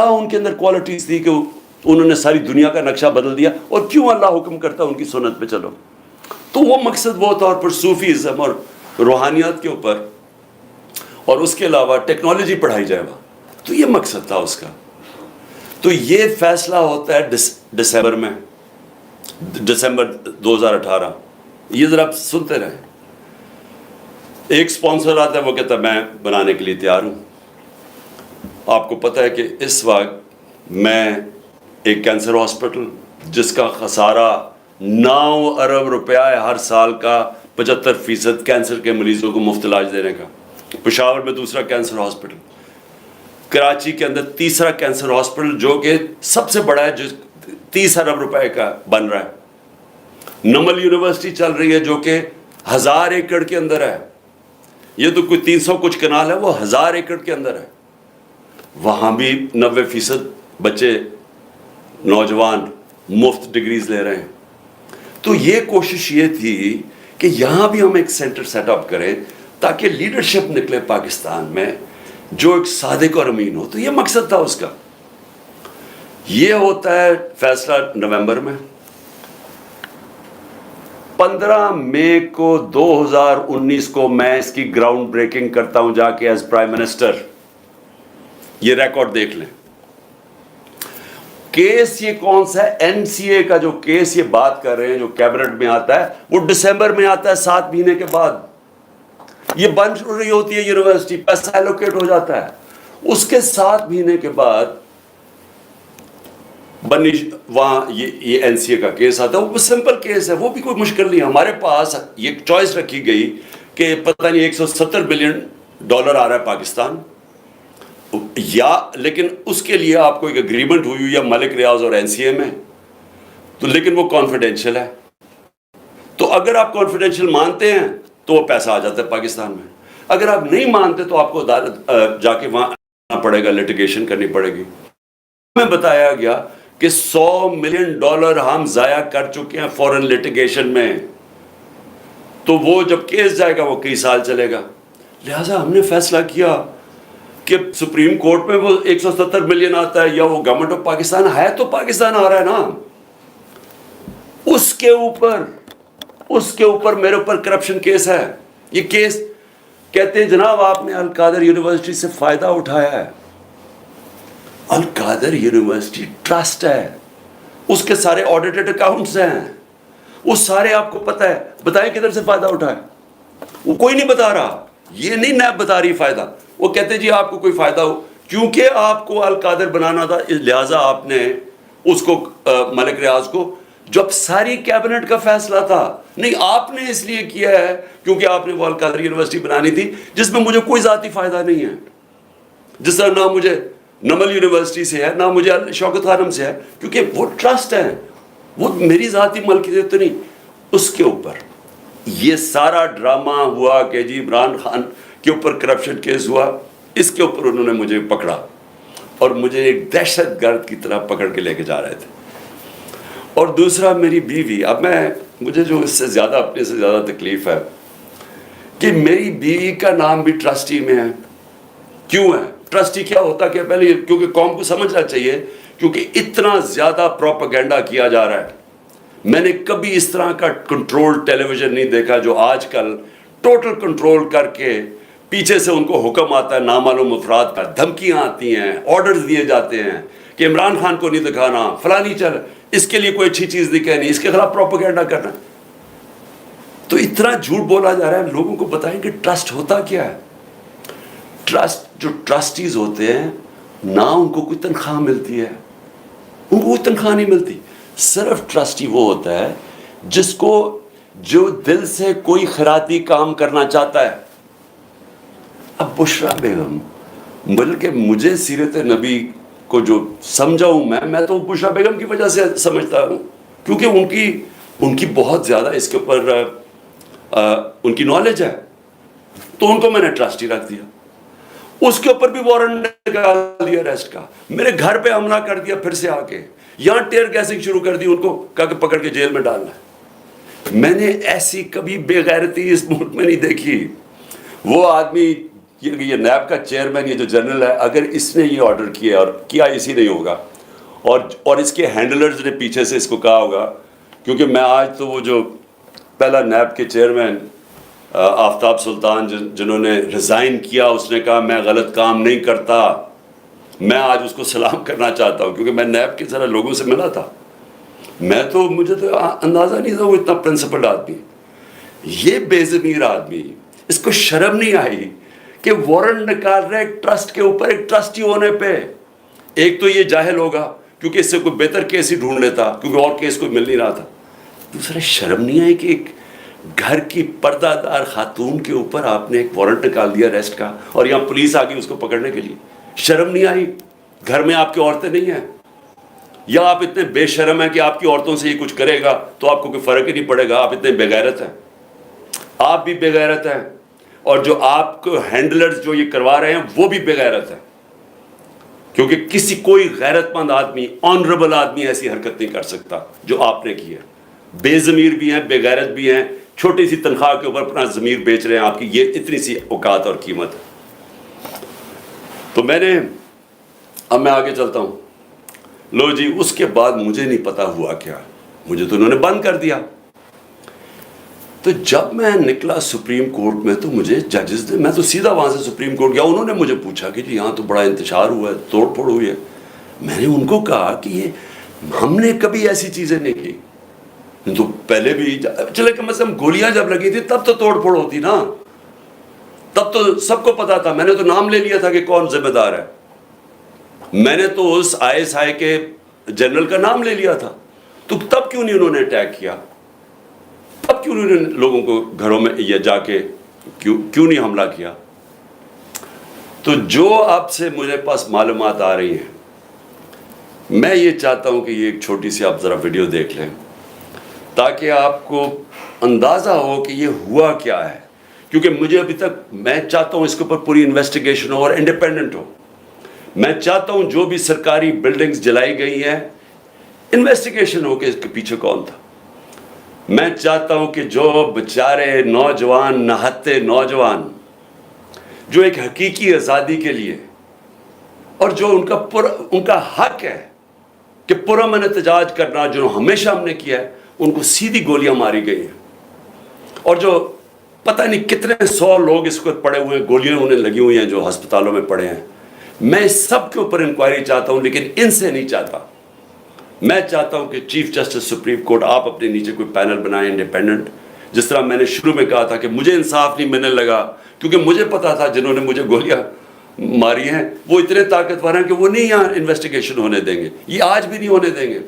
ان کے اندر کوالٹیز تھی کہ انہوں نے ساری دنیا کا نقشہ بدل دیا, اور کیوں اللہ حکم کرتا ان کی سنت پہ چلو. تو وہ مقصد وہ تھا, اور پھر صوفیزم اور روحانیات کے اوپر, اور اس کے علاوہ ٹیکنالوجی پڑھائی جائے وہاں. تو یہ مقصد تھا اس کا. تو یہ فیصلہ ہوتا ہے دسمبر 2018. یہ ذرا آپ سنتے رہیں. ایک اسپانسر آتا ہے وہ کہتا ہے میں بنانے کے لیے تیار ہوں. آپ کو پتہ ہے کہ اس وقت میں ایک کینسر ہاسپٹل جس کا خسارہ 9 ارب روپیہ ہے ہر سال کا، 75% کینسر کے مریضوں کو مفت علاج دینے کا. پشاور میں دوسرا کینسر ہاسپٹل، کراچی کے اندر تیسرا کینسر ہاسپٹل جو کہ سب سے بڑا ہے، جو 30 ارب روپے کا بن رہا ہے. نمل یونیورسٹی چل رہی ہے جو کہ 1000 ایکڑ کے اندر ہے. یہ تو کوئی 300 کچھ کنال ہے، وہ 1000 ایکڑ کے اندر ہے. وہاں بھی 90% بچے نوجوان مفت ڈگریز لے رہے ہیں. تو یہ کوشش یہ تھی کہ یہاں بھی ہم ایک سینٹر سیٹ اپ کریں تاکہ لیڈرشپ نکلے پاکستان میں جو ایک صادق اور امین ہو. تو یہ مقصد تھا اس کا. یہ ہوتا ہے فیصلہ نومبر میں. 15 مئی کو 2019 کو میں اس کی گراؤنڈ بریکنگ کرتا ہوں جا کے ایز پرائم منسٹر. یہ ریکارڈ دیکھ لیں. کیس یہ کون سا ہے؟ این سی اے کا جو کیس یہ بات کر رہے ہیں جو کیبنٹ میں آتا ہے وہ دسمبر میں آتا ہے، 7 مہینے کے بعد. یہ بن رہی ہوتی ہے یونیورسٹی، پیسہ ایلوکیٹ ہو جاتا ہے. اس کے 7 مہینے کے بعد وہاں یہ این سی اے کا کیس آتا ہے. وہ سمپل کیس ہے، وہ بھی کوئی مشکل نہیں. ہمارے پاس یہ چوائس رکھی گئی کہ پتہ نہیں $170 بلین آ رہا ہے پاکستان، یا لیکن اس کے لیے آپ کو ایک اگریمنٹ ہوئی ہے ملک ریاض اور این سی اے میں، تو لیکن وہ کانفیڈینشیل ہے. تو اگر آپ کانفیڈینشیل مانتے ہیں تو وہ پیسہ آ جاتا ہے پاکستان میں. اگر آپ نہیں مانتے تو آپ کو عدالت جا کے وہاں آنا پڑے گا، لٹیگیشن کرنی پڑے گی. ہمیں بتایا گیا کہ $100 ملین ہم ضائع کر چکے ہیں فورن لٹیگیشن میں. تو وہ جب کیس جائے گا وہ کئی سال چلے گا. لہٰذا ہم نے فیصلہ کیا کہ سپریم کورٹ میں وہ 170 ملین آتا ہے یا وہ گورنمنٹ آف پاکستان ہے تو پاکستان آ رہا ہے نا. اس کے اوپر میرے اوپر کرپشن کیس ہے. یہ کیس کہتے ہیں جناب آپ نے القادر یونیورسٹی سے فائدہ اٹھایا ہے. القادر یونیورسٹی ٹرسٹ ہے، اس کے سارے آڈیٹڈ اکاؤنٹس ہیں، وہ سارے آپ کو پتہ ہے. بتائیں کدھر سے فائدہ اٹھایا؟ وہ کوئی نہیں بتا رہا. یہ نہیں نیب بتا رہی فائدہ. وہ کہتے جی آپ کو کوئی فائدہ ہو، کیونکہ آپ کو القادر بنانا تھا لہٰذا آپ نے اس کو ملک ریاض کو، جب ساری کیبنٹ کا فیصلہ تھا. نہیں، آپ نے اس لیے کیا ہے کیونکہ آپ نے وہ القادر یونیورسٹی بنانی تھی جس میں مجھے کوئی ذاتی فائدہ نہیں ہے. جس طرح نہ مجھے نمل یونیورسٹی سے ہے، نہ مجھے شوکت خانم سے ہے، کیونکہ وہ ٹرسٹ ہے، وہ میری ذاتی ملکیت تو نہیں. اس کے اوپر یہ سارا ڈرامہ ہوا کہ جی عمران خان کے اوپر کرپشن کیس ہوا. اس کے اوپر انہوں نے مجھے پکڑا اور مجھے ایک دہشت گرد کی طرح پکڑ کے لے کے جا رہے تھے. اور دوسرا میری بیوی. اب مجھے جو اس سے زیادہ اپنے سے زیادہ تکلیف ہے کہ میری بیوی کا نام بھی ٹرسٹی میں ہے. کیوں ہے؟ ٹرسٹی کیا ہوتا کہ پہلے کیونکہ قوم کو سمجھنا چاہیے، کیونکہ اتنا زیادہ پروپیگنڈا کیا جا رہا ہے. میں نے کبھی اس طرح کا کنٹرول ٹیلی ویژن نہیں دیکھا جو آج کل ٹوٹل کنٹرول کر کے پیچھے سے ان کو حکم آتا ہے نامعلوم افراد کا، دھمکیاں آتی ہیں، آرڈرز دیے جاتے ہیں کہ عمران خان کو نہیں دکھانا، فلانی چل، اس کے لیے کوئی اچھی چیز نہیں کہنی، اس کے خلاف پروپیگنڈا کرنا. تو اتنا جھوٹ بولا جا رہا ہے. لوگوں کو بتائیں کہ ٹرسٹ ہوتا کیا ہے. ٹرسٹ، جو ٹرسٹیز ہوتے ہیں نہ ان کو کوئی تنخواہ ملتی ہے، ان کو کوئی تنخواہ نہیں ملتی. صرف ٹرسٹی وہ ہوتا ہے جس کو جو دل سے کوئی خیراتی کام کرنا چاہتا ہے. اب بشرا بیگم، بلکہ مجھے سیرت نبی کو جو سمجھا ہوں میں تو بشرا بیگم کی وجہ سے سمجھتا ہوں، کیونکہ ان کی بہت زیادہ اس کے اوپر ان کی نالج ہے. تو ان کو میں نے ٹرسٹی رکھ دیا. اس کے اوپر بھی وارنٹ نکال دیا اریسٹ کا. میرے گھر پہ حملہ کر دیا پھر سے آ کے، یہاں ٹیئر گیسنگ شروع کر دی، ان کو کہا کہ پکڑ کے جیل میں ڈالنا ہے. میں نے ایسی کبھی بے غیرتی اس ملک میں نہیں دیکھی. وہ آدمی یہ نیب کا چیئرمین، یہ جو جنرل ہے، اگر اس نے یہ آرڈر کیا اور کیا اسی نہیں ہوگا، اور اس کے ہینڈلرز نے پیچھے سے اس کو کہا ہوگا، کیونکہ میں آج تو وہ جو پہلا نیب کے چیئرمین آفتاب سلطان جنہوں نے ریزائن کیا، اس نے کہا میں غلط کام نہیں کرتا. میں آج اس کو سلام کرنا چاہتا ہوں کیونکہ میں نیب کے ذرا لوگوں سے ملا تھا. مجھے تو اندازہ نہیں تھا وہ اتنا پرنسپل آدمی. یہ بے ضمیر آدمی اس کو شرم نہیں آئی کہ وارنٹ نکال رہے ایک ٹرسٹ کے اوپر, ایک ٹرسٹی ہونے پہ. ایک تو یہ جاہل ہوگا کیونکہ اس سے کوئی بہتر کیس ہی ڈھونڈ لیتا, کیونکہ اور کیس کوئی مل نہیں رہا تھا. دوسرا, شرم نہیں آئی کہ ایک گھر کی پردہ دار خاتون کے اوپر آپ نے ایک وارنٹ نکال دیا اریسٹ کا, اور یہاں پولیس آ گئی اس کو پکڑنے کے لیے. شرم نہیں آئی؟ گھر میں آپ کی عورتیں نہیں ہیں, یا آپ اتنے بے شرم ہیں کہ آپ کی عورتوں سے یہ کچھ کرے گا تو آپ کو کوئی فرق ہی نہیں پڑے گا, آپ اتنے بے غیرت ہیں. آپ بھی بے غیرت ہیں, اور جو آپ کو ہینڈلرز جو یہ کروا رہے ہیں وہ بھی بے غیرت ہیں, کیونکہ کسی کوئی غیرت مند آدمی, آنریبل آدمی ایسی حرکت نہیں کر سکتا جو آپ نے کی ہے. بے ضمیر بھی ہیں, بے غیرت بھی ہیں, چھوٹی سی تنخواہ کے اوپر اپنا ضمیر بیچ رہے ہیں آپ کی, یہ اتنی سی اوقات اور قیمت ہے. تو اب میں آگے چلتا ہوں. لو جی, اس کے بعد مجھے نہیں پتا ہوا کیا, مجھے تو انہوں نے بند کر دیا. تو جب میں نکلا سپریم کورٹ میں تو مجھے ججز نے, میں تو سیدھا وہاں سے سپریم کورٹ گیا, انہوں نے مجھے پوچھا کہ جی یہاں تو بڑا انتشار ہوا ہے, توڑ پھوڑ ہوئی ہے. میں نے ان کو کہا کہ یہ ہم نے کبھی ایسی چیزیں نہیں کی. تو پہلے بھی چلے کم از کم گولیاں جب لگی تھی تب تو توڑ پھوڑ ہوتی نا, تب تو سب کو پتا تھا. میں نے تو نام لے لیا تھا کہ کون ذمہ دار ہے. میں نے تو اس ISI کے جنرل کا نام لے لیا تھا. تو تب کیوں نہیں انہوں نے اٹیک کیا؟ تب کیوں انہوں نے لوگوں کو گھروں میں یہ جا کے کیوں نہیں حملہ کیا؟ تو جو اب سے مجھے پاس معلومات آ رہی ہیں, میں یہ چاہتا ہوں کہ یہ ایک چھوٹی سی آپ ذرا ویڈیو دیکھ لیں تاکہ آپ کو اندازہ ہو کہ یہ ہوا کیا ہے. کیونکہ مجھے ابھی تک, میں چاہتا ہوں اس کے اوپر پوری انویسٹیگیشن ہو اور انڈیپینڈنٹ ہو. میں چاہتا ہوں جو بھی سرکاری بلڈنگز جلائی گئی ہیں انویسٹیگیشن ہو کہ اس کے پیچھے کون تھا. میں چاہتا ہوں کہ جو بیچارے نوجوان, نہتے نوجوان جو ایک حقیقی آزادی کے لیے, اور جو ان کا حق ہے کہ پرامن احتجاج کرنا, جو ہمیشہ ہم نے کیا ہے, ان کو سیدھی گولیاں ماری گئی ہیں. اور جو پتہ نہیں کتنے 100 لوگ اس کو پڑے ہوئے ہیں, گولیاں انہیں لگی ہوئی ہیں جو ہسپتالوں میں پڑے ہیں. میں اس سب کے اوپر انکوائری چاہتا ہوں, لیکن ان سے نہیں چاہتا. میں چاہتا ہوں کہ چیف جسٹس سپریم کورٹ آپ اپنے نیچے کوئی پینل بنائیں انڈیپینڈنٹ. جس طرح میں نے شروع میں کہا تھا کہ مجھے انصاف نہیں ملنے لگا کیونکہ مجھے پتا تھا جنہوں نے مجھے گولیاں ماری ہیں وہ اتنے طاقتور ہیں کہ وہ نہیں یہاں انویسٹیگیشن ہونے دیں گے, یہ آج بھی نہیں ہونے دیں گے.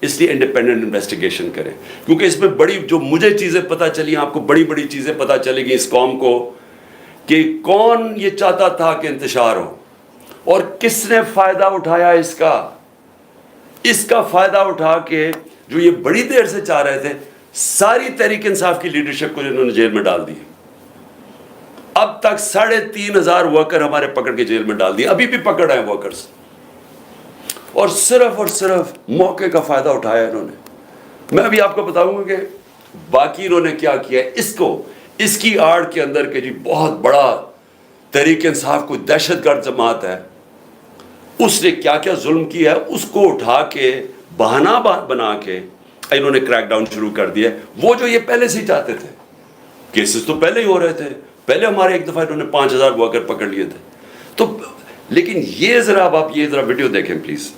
اس لیے انڈیپینڈنٹ انویسٹیگیشن کریں, کیونکہ اس میں بڑی جو مجھے چیزیں پتہ چلی, آپ کو بڑی بڑی چیزیں پتہ چلے گی اس قوم کو, کہ کون یہ چاہتا تھا کہ انتشار ہو اور کس نے فائدہ اٹھایا اس کا فائدہ اٹھا کے جو یہ بڑی دیر سے چاہ رہے تھے, ساری تحریک انصاف کی لیڈرشپ کو انہوں نے جیل میں ڈال دی. اب تک 3,500 ورکر ہمارے پکڑ کے جیل میں ڈال دیے, ابھی بھی پکڑ رہے ہیں ورکرز, اور صرف موقع کا فائدہ اٹھایا انہوں نے. میں ابھی آپ کو بتاؤں گا کہ باقی انہوں نے کیا کیا. اس کی آڑ کے اندر کہ جی بہت بڑا تحریک انصاف کوئی دہشت گرد جماعت ہے, اس نے کیا کیا ظلم کیا ہے, اس کو اٹھا کے بہانہ بنا کے انہوں نے کریک ڈاؤن شروع کر دیا. وہ جو یہ پہلے سے ہی چاہتے تھے, کیسز تو پہلے ہی ہو رہے تھے, پہلے ہمارے ایک دفعہ انہوں نے 5,000 ورکر پکڑ لیے تھے. تو لیکن یہ ذرا اب آپ یہ ذرا ویڈیو دیکھیں پلیز.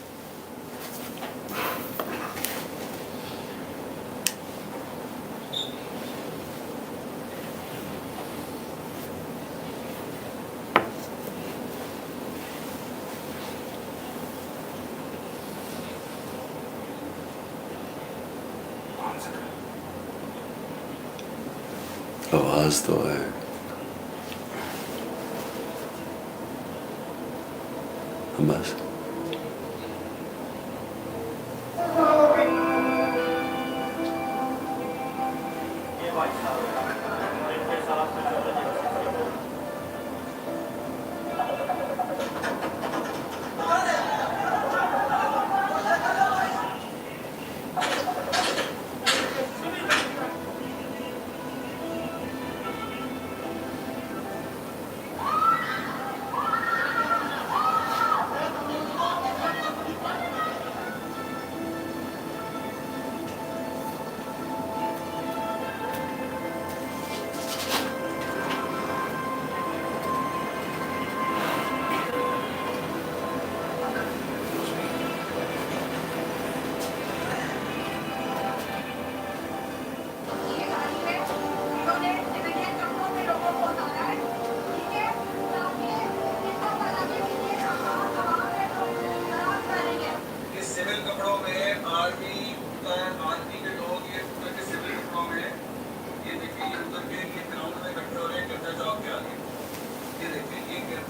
آواز تو ہے, بس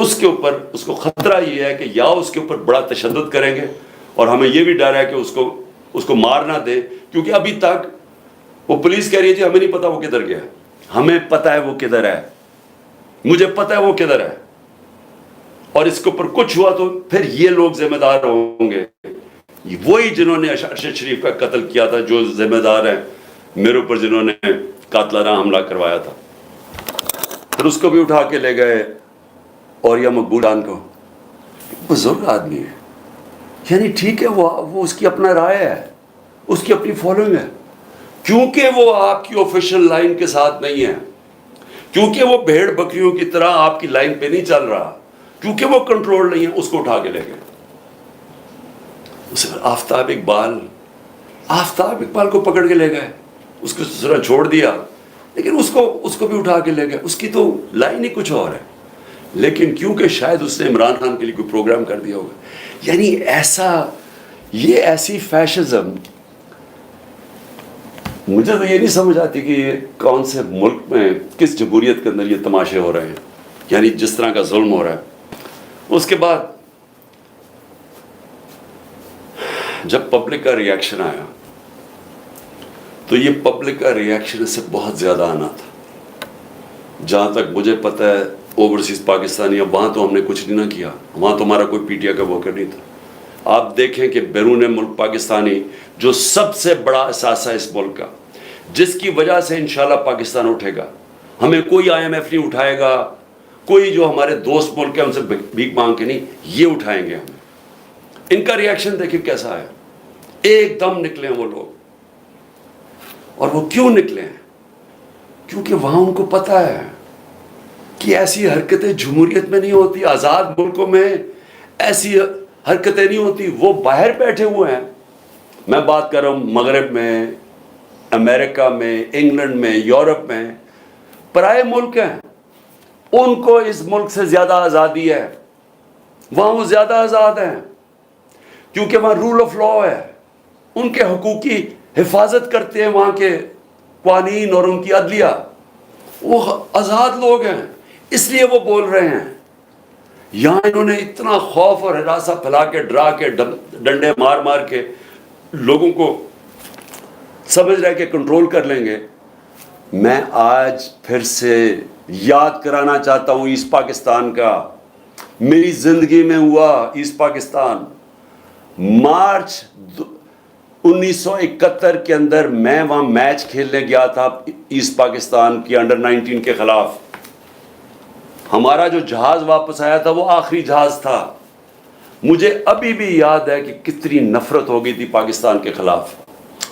اس کے اوپر اس کو خطرہ یہ ہے کہ یا اس کے اوپر بڑا تشدد کریں گے، اور ہمیں یہ بھی ڈر ہے کہ اس کو مار نہ دے، کیونکہ ابھی تک وہ پولیس کہہ رہی ہے جی ہمیں نہیں پتا وہ کدھر گیا، ہمیں پتا ہے وہ کدھر ہے، مجھے پتا ہے وہ کدھر ہے، اور اس کے اوپر کچھ ہوا تو پھر یہ لوگ ذمہ دار ہوں گے، وہی جنہوں نے ارشد شریف کا قتل کیا تھا، جو ذمہ دار ہیں میرے اوپر جنہوں نے قاتلانہ حملہ کروایا تھا، پھر اس کو بھی اٹھا کے لے گئے، اور یا مقبول خان کو، بزرگ آدمی ہے، یعنی ٹھیک ہے وہ اس کی اپنا رائے ہے، اس کی اپنی فالوئنگ ہے، کیونکہ وہ آپ کی آفیشیل لائن کے ساتھ نہیں ہے، کیونکہ وہ بھیڑ بکریوں کی طرح آپ کی لائن پہ نہیں چل رہا، کیونکہ وہ کنٹرول نہیں ہے، اس کو اٹھا کے لے گئے۔ اسے آفتاب اقبال کو پکڑ کے لے گئے، اس کو ذرا چھوڑ دیا، لیکن اس کو بھی اٹھا کے لے گئے، اس کی تو لائن ہی کچھ اور ہے، لیکن کیونکہ شاید اس نے عمران خان کے لیے کوئی پروگرام کر دیا ہوگا، یعنی یہ ایسی فیشزم، مجھے تو یہ نہیں سمجھ آتی کہ یہ کون سے ملک میں، کس جمہوریت کے اندر یہ تماشے ہو رہے ہیں، یعنی جس طرح کا ظلم ہو رہا ہے۔ اس کے بعد جب پبلک کا ریاکشن آیا تو یہ پبلک کا ریاکشن اس سے بہت زیادہ آنا تھا، جہاں تک مجھے پتہ ہے اوورسیز پاکستانی، اب وہاں تو ہم نے کچھ نہیں نہ کیا، وہاں تو ہمارا کوئی پی ٹی آئی کا ورکر نہیں تھا۔ آپ دیکھیں کہ بیرون ملک پاکستانی جو سب سے بڑا اثاثہ اس ملک کا، جس کی وجہ سے انشاءاللہ پاکستان اٹھے گا، ہمیں کوئی آئی ایم ایف نہیں اٹھائے گا، کوئی جو ہمارے دوست ملک ہیں ان سے بھیک مانگ کے نہیں، یہ اٹھائیں گے ہمیں۔ ان کا ریاکشن دیکھیں کیسا ہے، ایک دم نکلے ہیں وہ لوگ، اور وہ کیوں نکلے ہیں؟ کیونکہ وہاں ان کو پتہ ہے کہ ایسی حرکتیں جمہوریت میں نہیں ہوتی، آزاد ملکوں میں ایسی حرکتیں نہیں ہوتی۔ وہ باہر بیٹھے ہوئے ہیں، میں بات کر رہا ہوں مغرب میں، امریکہ میں، انگلینڈ میں، یورپ میں، پرائے ملک ہیں، ان کو اس ملک سے زیادہ آزادی ہے، وہاں وہ زیادہ آزاد ہیں، کیونکہ وہاں رول آف لا ہے، ان کے حقوق کی حفاظت کرتے ہیں وہاں کے قوانین اور ان کی عدلیہ، وہ آزاد لوگ ہیں، اس لیے وہ بول رہے ہیں۔ یہاں انہوں نے اتنا خوف اور ہراساں پھیلا کے، ڈرا کے، ڈنڈے مار مار کے لوگوں کو سمجھ رہے کہ کنٹرول کر لیں گے۔ میں آج پھر سے یاد کرانا چاہتا ہوں ایسٹ پاکستان کا، میری زندگی میں ہوا ایسٹ پاکستان، مارچ 1971 کے اندر میں وہاں میچ کھیلنے گیا تھا ایسٹ پاکستان کی انڈر 19 کے خلاف۔ ہمارا جو جہاز واپس آیا تھا وہ آخری جہاز تھا۔ مجھے ابھی بھی یاد ہے کہ کتنی نفرت ہو گئی تھی پاکستان کے خلاف،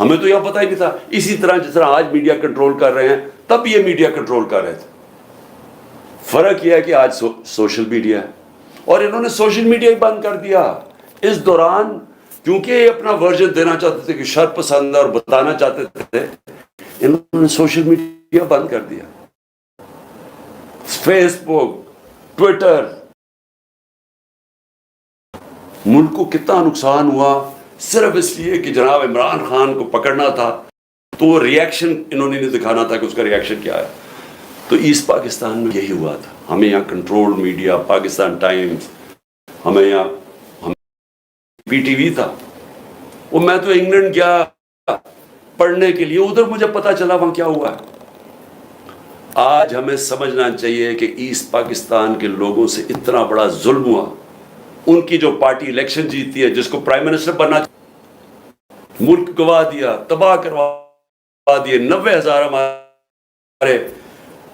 ہمیں تو یہ پتہ ہی نہیں تھا، اسی طرح جس طرح آج میڈیا کنٹرول کر رہے ہیں تب یہ میڈیا کنٹرول کر رہے تھے۔ فرق یہ ہے کہ آج سوشل میڈیا ہے، اور انہوں نے سوشل میڈیا ہی بند کر دیا اس دوران، کیونکہ یہ اپنا ورژن دینا چاہتے تھے کہ شر پسند اور بتانا چاہتے تھے، انہوں نے سوشل میڈیا بند کر دیا، فیس بک، ٹویٹر۔ ملک کو کتنا نقصان ہوا صرف اس لیے کہ جناب عمران خان کو پکڑنا تھا، تو وہ ریاکشن انہوں نے نہیں دکھانا تھا کہ اس کا ریاکشن کیا ہے۔ تو ایسٹ پاکستان میں یہی ہوا تھا، ہمیں یہاں کنٹرول میڈیا، پاکستان ٹائمز، ہمیں یہاں پی ٹی وی تھا، وہ میں تو انگلینڈ گیا پڑھنے کے لیے، ادھر مجھے پتا چلا وہاں کیا ہوا ہے۔ آج ہمیں سمجھنا چاہیے کہ ایسٹ پاکستان کے لوگوں سے اتنا بڑا ظلم ہوا، ان کی جو پارٹی الیکشن جیتی ہے، جس کو پرائم منسٹر بننا، ملک گوا دیا، تباہ کروا دیے، 90,000 ہمارے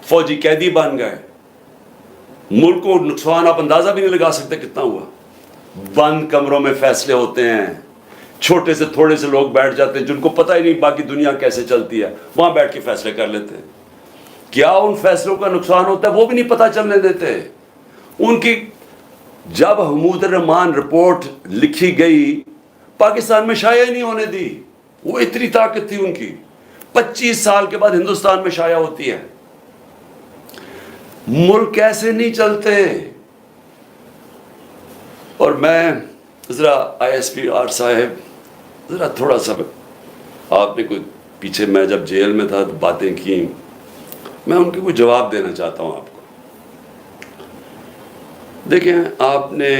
فوجی قیدی بن گئے، ملک کو نقصان آپ اندازہ بھی نہیں لگا سکتے کتنا ہوا۔ بند کمروں میں فیصلے ہوتے ہیں، چھوٹے سے تھوڑے سے لوگ بیٹھ جاتے ہیں جن کو پتہ ہی نہیں باقی دنیا کیسے چلتی ہے، وہاں بیٹھ کے فیصلے کر لیتے ہیں۔ کیا ان فیصلوں کا نقصان ہوتا ہے وہ بھی نہیں پتہ چلنے دیتے۔ ان کی جب حمود الرحمان رپورٹ لکھی گئی پاکستان میں شائع نہیں ہونے دی، وہ اتنی طاقت تھی ان کی، 25 سال کے بعد ہندوستان میں شائع ہوتی ہے۔ ملک ایسے نہیں چلتے۔ اور میں ذرا آئی ایس پی آر صاحب، ذرا تھوڑا سا آپ نے کوئی پیچھے، میں جب جیل میں تھا باتیں کی، میں ان کے کوئی جواب دینا چاہتا ہوں آپ کو۔ دیکھیں آپ نے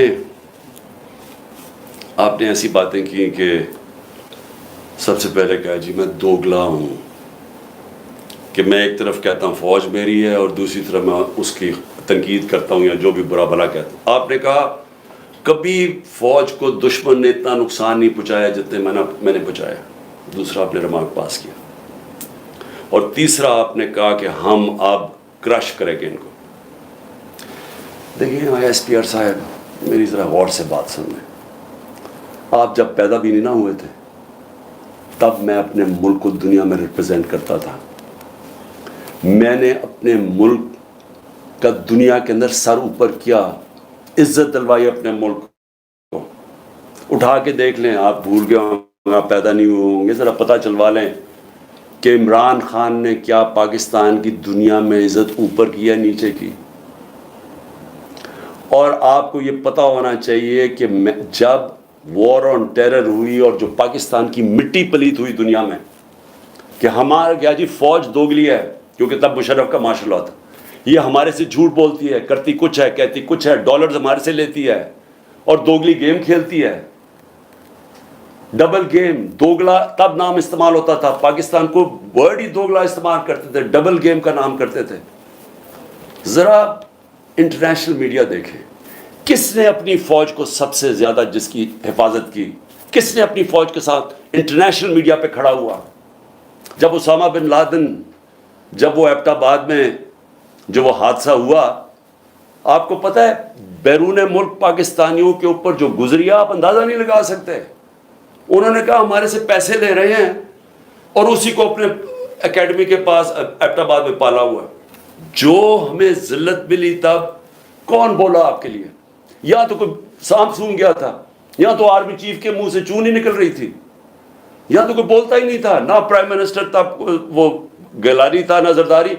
ایسی باتیں کی کہ سب سے پہلے کہا جی میں دوگلا ہوں، کہ میں ایک طرف کہتا ہوں فوج میری ہے اور دوسری طرف میں اس کی تنقید کرتا ہوں یا جو بھی برا بھلا کہتا ہوں. آپ نے کہا کبھی فوج کو دشمن نے اتنا نقصان نہیں پہنچایا جتنے میں نے پہنچایا. دوسرا آپ نے ریمارک پاس کیا. اور تیسرا آپ نے کہا کہ ہم اب کرش کریں گے ان کو. دیکھیں ایس پی آر صاحب میری ذرا غور سے بات سنیں. آپ جب پیدا بھی نہیں نہ ہوئے تھے تب میں اپنے ملک کو دنیا میں ریپرزینٹ کرتا تھا. میں نے اپنے ملک کا دنیا کے اندر سر اوپر کیا، عزت دلوائی اپنے ملک کو. اٹھا کے دیکھ لیں، آپ بھول گئے ہوں، آپ پیدا نہیں ہوئے ہوں گے، ذرا پتہ چلوا لیں کہ عمران خان نے کیا پاکستان کی دنیا میں عزت اوپر کی یا نیچے کی. اور آپ کو یہ پتہ ہونا چاہیے کہ جب وار آن ٹیرر ہوئی اور جو پاکستان کی مٹی پلیت ہوئی دنیا میں کہ ہمارا کیا جی فوج دوگلی ہے، کیونکہ تب مشرف کا مارشل لا تھا، یہ ہمارے سے جھوٹ بولتی ہے، کرتی کچھ ہے کہتی کچھ ہے، ڈالرز ہمارے سے لیتی ہے اور دوگلی گیم کھیلتی ہے. ڈبل گیم، دوگلا تب نام استعمال ہوتا تھا. پاکستان کو ورڈ ہی دوگلا استعمال کرتے تھے، ڈبل گیم کا نام کرتے تھے. ذرا انٹرنیشنل میڈیا دیکھیں، کس نے اپنی فوج کو سب سے زیادہ جس کی حفاظت کی، کس نے اپنی فوج کے ساتھ انٹرنیشنل میڈیا پہ کھڑا ہوا. جب اسامہ بن لادن، جب وہ ایبٹ آباد میں جو وہ حادثہ ہوا، آپ کو پتہ ہے بیرون ملک پاکستانیوں کے اوپر جو گزری آپ اندازہ نہیں لگا سکتے. انہوں نے کہا ہمارے سے پیسے لے رہے ہیں اور اسی کو اپنے اکیڈمی کے پاس ایبٹ آباد میں پالا ہوا ہے. جو ہمیں ذلت ملی تب کون بولا آپ کے لیے؟ یا تو کوئی سانپ سونگ گیا تھا، یا تو آرمی چیف کے منہ سے چوں نہیں نکل رہی تھی، یا تو کوئی بولتا ہی نہیں تھا. نہ پرائم منسٹر تب وہ گیلانی تھا نہ زرداری.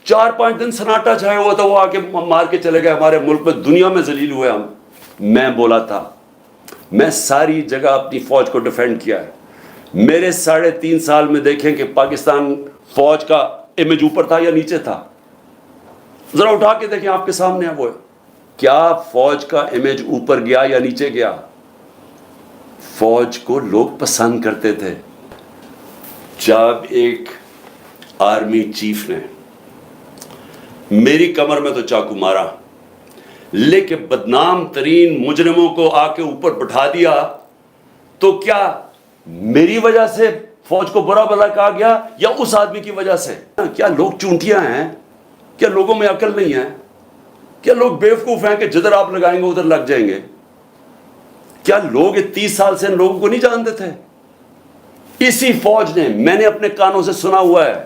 4-5 دن سناٹا چھایا ہوا تھا. وہ آ کے مار کے چلے گئے. ہمارے ملک میں دنیا میں ذلیل ہوئے ہم. میں بولا تھا، میں ساری جگہ اپنی فوج کو ڈیفینڈ کیا ہے. میرے 3.5 سال میں دیکھیں کہ پاکستان فوج کا امیج اوپر تھا یا نیچے تھا. ذرا اٹھا کے دیکھیں، آپ کے سامنے ہے وہ. کیا فوج کا امیج اوپر گیا یا نیچے گیا؟ فوج کو لوگ پسند کرتے تھے. جب ایک آرمی چیف نے میری کمر میں تو چاقو مارا، لیکن بدنام ترین مجرموں کو آ کے اوپر بٹھا دیا، تو کیا میری وجہ سے فوج کو برا بھلا کہا گیا یا اس آدمی کی وجہ سے؟ کیا لوگ چونٹیاں ہیں؟ کیا لوگوں میں عقل نہیں ہے؟ کیا لوگ بیوقوف ہیں کہ جدھر آپ لگائیں گے ادھر لگ جائیں گے؟ کیا لوگ 30 سال سے ان لوگوں کو نہیں جانتے تھے؟ اسی فوج نے، میں نے اپنے کانوں سے سنا ہوا ہے،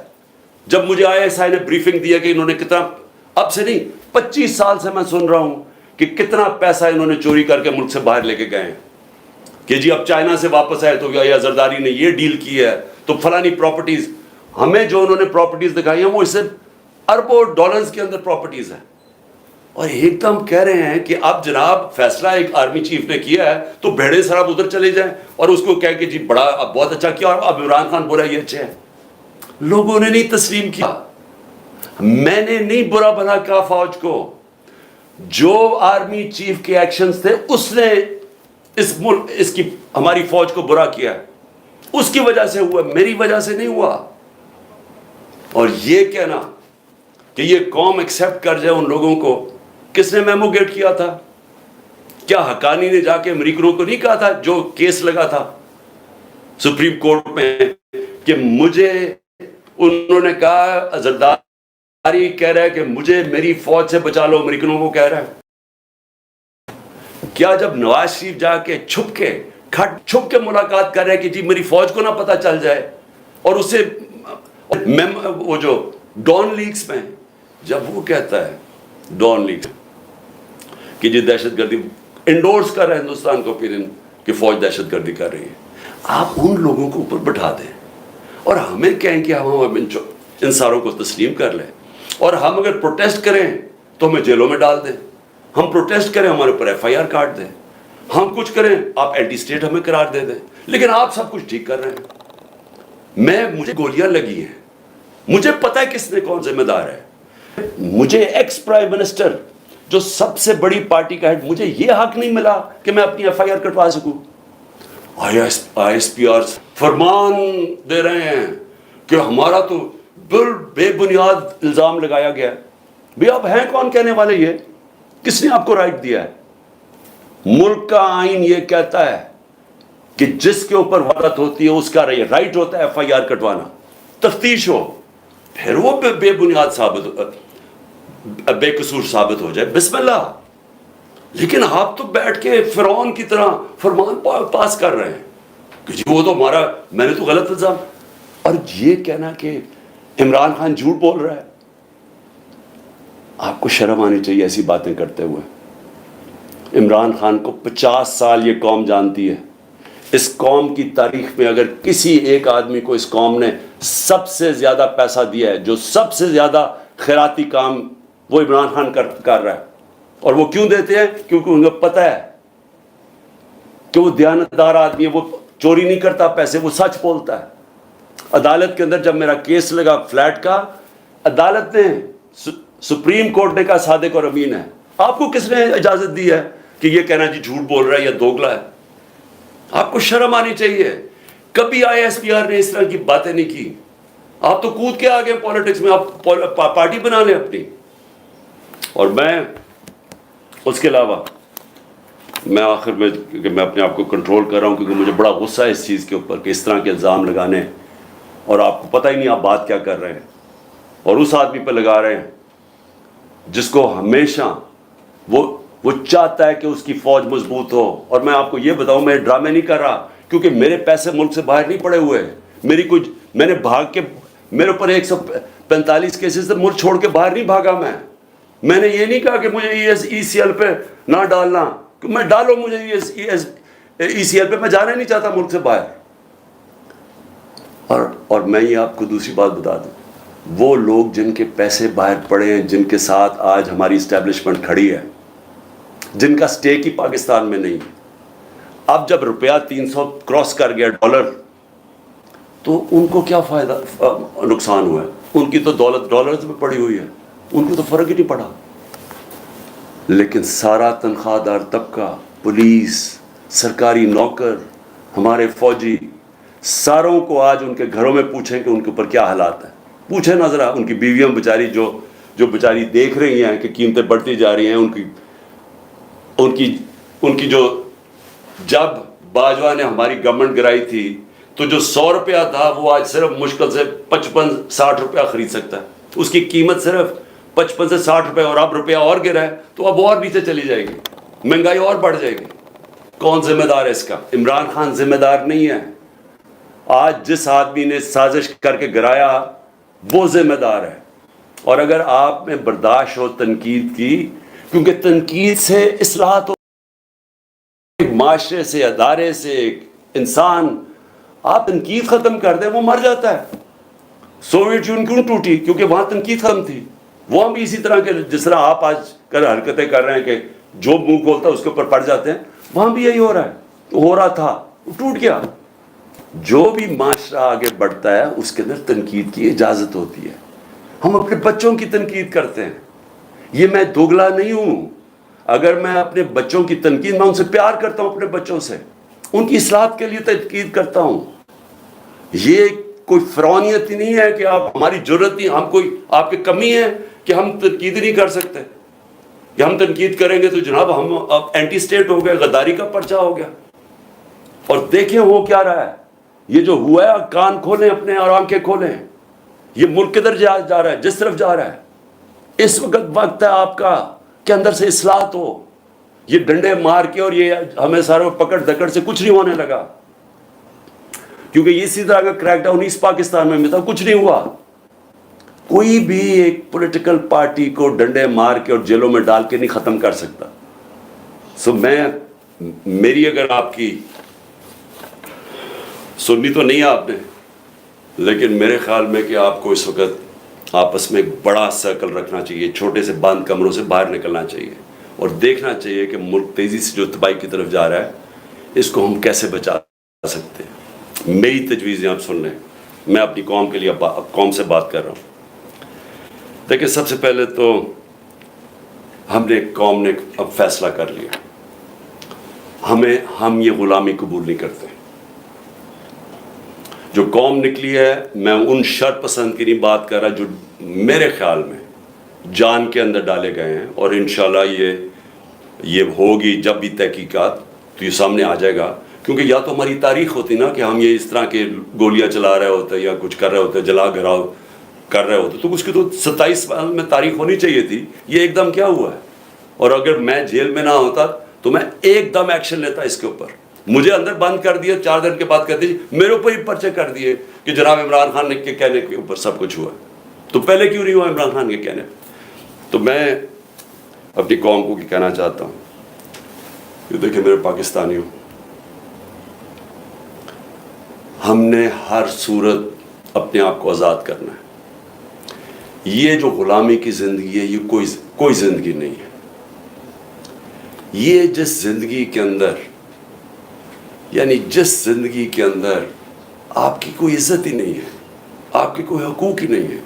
جب مجھے ISI نے بریفنگ دیا کہ انہوں نے کتنا، اب سے نہیں 25 سال سے میں سن رہا ہوں کہ کتنا پیسہ انہوں نے چوری کر کے ملک سے باہر لے کے گئے ہیں. کہ جی اب چائنا سے واپس آئے تو یا زرداری نے یہ ڈیل کی ہے تو فلانی پراپرٹیز. ہمیں جو انہوں نے پراپرٹیز دکھائی ہیں وہ اس سے اربوں ڈالرز کے اندر پراپرٹیز ہیں. اور ایک دم کہہ رہے ہیں کہ اب جناب فیصلہ ایک آرمی چیف نے کیا ہے تو بھیڑے سراب ادھر چلے جائیں اور اس کو کہہ کہ جی بڑا اب بہت اچھا کیا اور اب عمران خان برا یہ اچھے ہیں. لوگوں نے نہیں تسلیم کیا. میں نے نہیں برا بنا کہا فوج کو. جو آرمی چیف کے ایکشنز تھے اس نے اس کی ہماری فوج کو برا کیا ہے. اس کی وجہ سے ہوا، میری وجہ سے نہیں ہوا. اور یہ کہنا کہ یہ قوم ایکسیپٹ کر جائے ان لوگوں کو، کس نے میمو گیٹ کیا تھا؟ کیا حقانی نے جا کے امریکنوں کو نہیں کہا تھا جو کیس لگا تھا سپریم کورٹ میں کہ مجھے، انہوں نے کہا زرداری کہہ رہا ہے کہ مجھے میری فوج سے بچا لو، امریکنوں کو کہہ رہا ہے. کیا جب نواز شریف جا کے چھپ کے ملاقات کر رہے کہ جی میری فوج کو نہ پتہ چل جائے، اور اسے وہ جو ڈان لیگز میں جب وہ کہتا ہے ڈان لیگز کہ جی دہشت گردی انڈورس کر رہا ہے ہندوستان کو اوپینین کہ فوج دہشت گردی کر رہی ہے، آپ ان لوگوں کو اوپر بٹھا دیں اور ہمیں کہیں کہ ہم ان ساروں کو تسلیم کر لیں. اور ہم اگر پروٹیسٹ کریں تو ہمیں جیلوں میں ڈال دیں، ہم پروٹیسٹ کریں ہمارے اوپر FIR کاٹ دیں، ہم کچھ کریں آپ اینٹی اسٹیٹ ہمیں قرار دے دیں. لیکن آپ سب کچھ ٹھیک کر رہے ہیں. مجھے گولیاں لگی ہیں، مجھے پتہ ہے کس نے کون ذمہ دار ہے. مجھے ایکس پرائم منسٹر جو سب سے بڑی پارٹی کا ہیڈ, مجھے یہ حق نہیں ملا کہ میں اپنی ایف آئی آر کٹوا سکوں. آئی ایس پی آر فرمان دے رہے ہیں کہ ہمارا تو بے بنیاد الزام لگایا گیا ہے. بھی آپ ہیں کون کہنے والے؟ یہ کس نے آپ کو رائٹ دیا ہے؟ ملک کا آئین یہ کہتا ہے کہ جس کے اوپر وقت ہوتی ہے اس کا رائٹ ہوتا ہے ایف آئی آر کٹوانا, تفتیش ہو, پھر وہ بے بنیاد ثابت, بے قصور ثابت ہو جائے, بسم اللہ. لیکن آپ تو بیٹھ کے فرعون کی طرح فرمان پاس کر رہے ہیں کہ جی وہ تو ہمارا, میں نے تو غلط الزام. اور یہ کہنا کہ عمران خان جھوٹ بول رہا ہے, آپ کو شرم آنی چاہیے ایسی باتیں کرتے ہوئے. عمران خان کو 50 سال یہ قوم جانتی ہے. اس قوم کی تاریخ میں اگر کسی ایک آدمی کو اس قوم نے سب سے زیادہ پیسہ دیا ہے, جو سب سے زیادہ خیراتی کام, وہ عمران خان کر رہا ہے. اور وہ کیوں دیتے ہیں؟ کیونکہ انہیں پتہ ہے کہ وہ دیانتدار آدمی ہے, وہ چوری نہیں کرتا پیسے, وہ سچ بولتا ہے. عدالت کے اندر جب میرا کیس لگا فلیٹ کا, عدالت نے, سپریم کورٹ نے کہا صادق اور امین ہے. آپ کو کس نے اجازت دی ہے کہ یہ کہنا جی جھوٹ بول رہا ہے یا دوگلا ہے؟ آپ کو شرم آنی چاہیے. کبھی آئی ایس پی آر نے اس طرح کی باتیں نہیں کی. آپ تو کود کے آگے پولیٹکس میں, آپ پارٹی بنا لیں اپنی. اور میں اس کے علاوہ میں آخر میں کہ میں اپنے آپ کو کنٹرول کر رہا ہوں, کیونکہ مجھے بڑا غصہ ہے اس چیز کے اوپر کہ اس طرح کے الزام لگانے, اور آپ کو پتہ ہی نہیں آپ بات کیا کر رہے ہیں, اور اس آدمی پہ لگا رہے ہیں جس کو ہمیشہ وہ چاہتا ہے کہ اس کی فوج مضبوط ہو. اور میں آپ کو یہ بتاؤں, میں ڈرامے نہیں کر رہا, کیونکہ میرے پیسے ملک سے باہر نہیں پڑے ہوئے. میں نے بھاگ کے, میرے اوپر 145 کیسز سے ملک چھوڑ کے باہر نہیں بھاگا. میں نے یہ نہیں کہا کہ مجھے ای سی ایل پہ نہ ڈالنا, میں ڈالو مجھے ای سی ایل پہ, میں جانا نہیں چاہتا ملک سے باہر. اور میں یہ آپ کو دوسری بات بتا دوں, وہ لوگ جن کے پیسے باہر پڑے ہیں, جن کے ساتھ آج ہماری اسٹیبلشمنٹ کھڑی ہے, جن کا سٹیک ہی پاکستان میں نہیں, اب جب روپیہ 300 کراس کر گیا ڈالر, تو ان کو کیا فائدہ, نقصان ہوا ہے؟ ان کی تو دولت ڈالرز میں پڑی ہوئی ہے, ان کو تو فرق ہی نہیں پڑا. لیکن سارا تنخواہ دار طبقہ, پولیس, سرکاری نوکر, ہمارے فوجی, ساروں کو آج ان کے گھروں میں پوچھیں کہ ان کے اوپر کیا حالات ہیں. پوچھیں نہ ذرا ان کی بیویاں بیچاری جو بیچاری دیکھ رہی ہیں کہ قیمتیں بڑھتی جا رہی ہیں, ان کی جو, جب باجوہ نے ہماری گورنمنٹ گرائی تھی تو جو 100 روپیہ تھا وہ آج صرف مشکل سے 55-60 روپیہ خرید سکتا ہے. اس کی قیمت صرف 55 سے 60 روپے, اور اب روپیہ اور گرا ہے تو اب اور نیچے چلی جائے گی, مہنگائی اور بڑھ جائے گی. کون ذمہ دار ہے اس کا؟ عمران خان ذمہ دار نہیں ہے. آج جس آدمی نے سازش کر کے گرایا وہ ذمہ دار ہے. اور اگر آپ میں برداشت ہو تنقید کی, کیونکہ تنقید سے اصلاحات ہو, ایک معاشرے سے, ادارے سے, ایک انسان, آپ تنقید ختم کر دیں وہ مر جاتا ہے. سوویت یونین کیوں ٹوٹی؟ کیونکہ وہاں تنقید ختم تھی. وہاں بھی اسی طرح کے, جس طرح آپ آج کل حرکتیں کر رہے ہیں کہ جو منہ کھولتا ہے اس کے اوپر پڑ جاتے ہیں, وہاں بھی یہی ہو رہا ہے. ہو رہا تھا, ٹوٹ گیا. جو بھی معاشرہ آگے بڑھتا ہے اس کے اندر تنقید کی اجازت ہوتی ہے. ہم اپنے بچوں کی تنقید کرتے ہیں. یہ میں دوگلا نہیں ہوں. اگر میں اپنے بچوں کی تنقید, میں ان سے پیار کرتا ہوں, اپنے بچوں سے ان کی اصلاحات کے لیے تنقید کرتا ہوں. یہ کوئی فرعونیت ہی نہیں ہے کہ آپ, ہماری ضرورت نہیں, ہم کوئی آپ کی کمی ہے کہ ہم تنقید نہیں کر سکتے, کہ ہم تنقید کریں گے تو جناب ہم اب اینٹی اسٹیٹ ہو گئے, غداری کا پرچہ ہو گیا. اور دیکھیں ہو کیا رہا ہے. یہ جو ہوا ہے, کان کھولیں اپنے اور آنکھیں کھولیں, یہ ملک کدھر جا رہا ہے, جس طرف جا رہا ہے. اس وقت ہے آپ کا کہ اندر سے اصلاحات ہو. یہ ڈنڈے مار کے اور یہ ہمیں سارے پکڑ دکڑ سے کچھ نہیں ہونے لگا, کیونکہ اسی طرح کا کریک ڈاؤن ایسٹ پاکستان میں تھا, کچھ نہیں ہوا. کوئی بھی ایک پولیٹیکل پارٹی کو ڈنڈے مار کے اور جیلوں میں ڈال کے نہیں ختم کر سکتا. میری اگر آپ کی سنی تو نہیں آپ نے, لیکن میرے خیال میں کہ آپ کو اس وقت آپس میں ایک بڑا سرکل رکھنا چاہیے, چھوٹے سے بند کمروں سے باہر نکلنا چاہیے اور دیکھنا چاہیے کہ ملک تیزی سے جو تباہی کی طرف جا رہا ہے اس کو ہم کیسے بچا سکتے ہیں. میری تجویزیں آپ سن لیں, میں اپنی قوم کے لیے قوم سے بات کر رہا ہوں. دیکھیں, سب سے پہلے تو قوم نے اب فیصلہ کر لیا، ہم یہ غلامی قبول نہیں کرتے. جو قوم نکلی ہے، میں ان شر پسند کی نہیں بات کر رہا جو میرے خیال میں جان کے اندر ڈالے گئے ہیں، اور انشاءاللہ یہ ہوگی جب بھی تحقیقات تو یہ سامنے آ جائے گا. کیونکہ یا تو ہماری تاریخ ہوتی نا کہ ہم یہ اس طرح کے گولیاں چلا رہے ہوتے یا کچھ کر رہے ہوتے، جلا گھراؤ کر رہے ہوتے، تو اس کی تو 27 سال میں تاریخ ہونی چاہیے تھی. یہ ایک دم کیا ہوا ہے؟ اور اگر میں جیل میں نہ ہوتا تو میں ایک دم ایکشن لیتا اس کے اوپر. مجھے اندر بند کر دیا، 4 دن کے بعد کہتے میرے اوپر ہی پرچے کر دیے کہ جناب عمران خان کے کہنے کے اوپر سب کچھ ہوا. تو پہلے کیوں نہیں ہوا عمران خان کے کہنے؟ تو میں اپنی قوم کو کہنا چاہتا ہوں کہ دیکھیں میرے پاکستانیوں، ہم نے ہر صورت اپنے آپ کو آزاد کرنا ہے. یہ جو غلامی کی زندگی ہے یہ کوئی زندگی نہیں ہے. یہ جس زندگی کے اندر، یعنی جس زندگی کے اندر آپ کی کوئی عزت ہی نہیں ہے، آپ کے کوئی حقوق ہی نہیں ہے،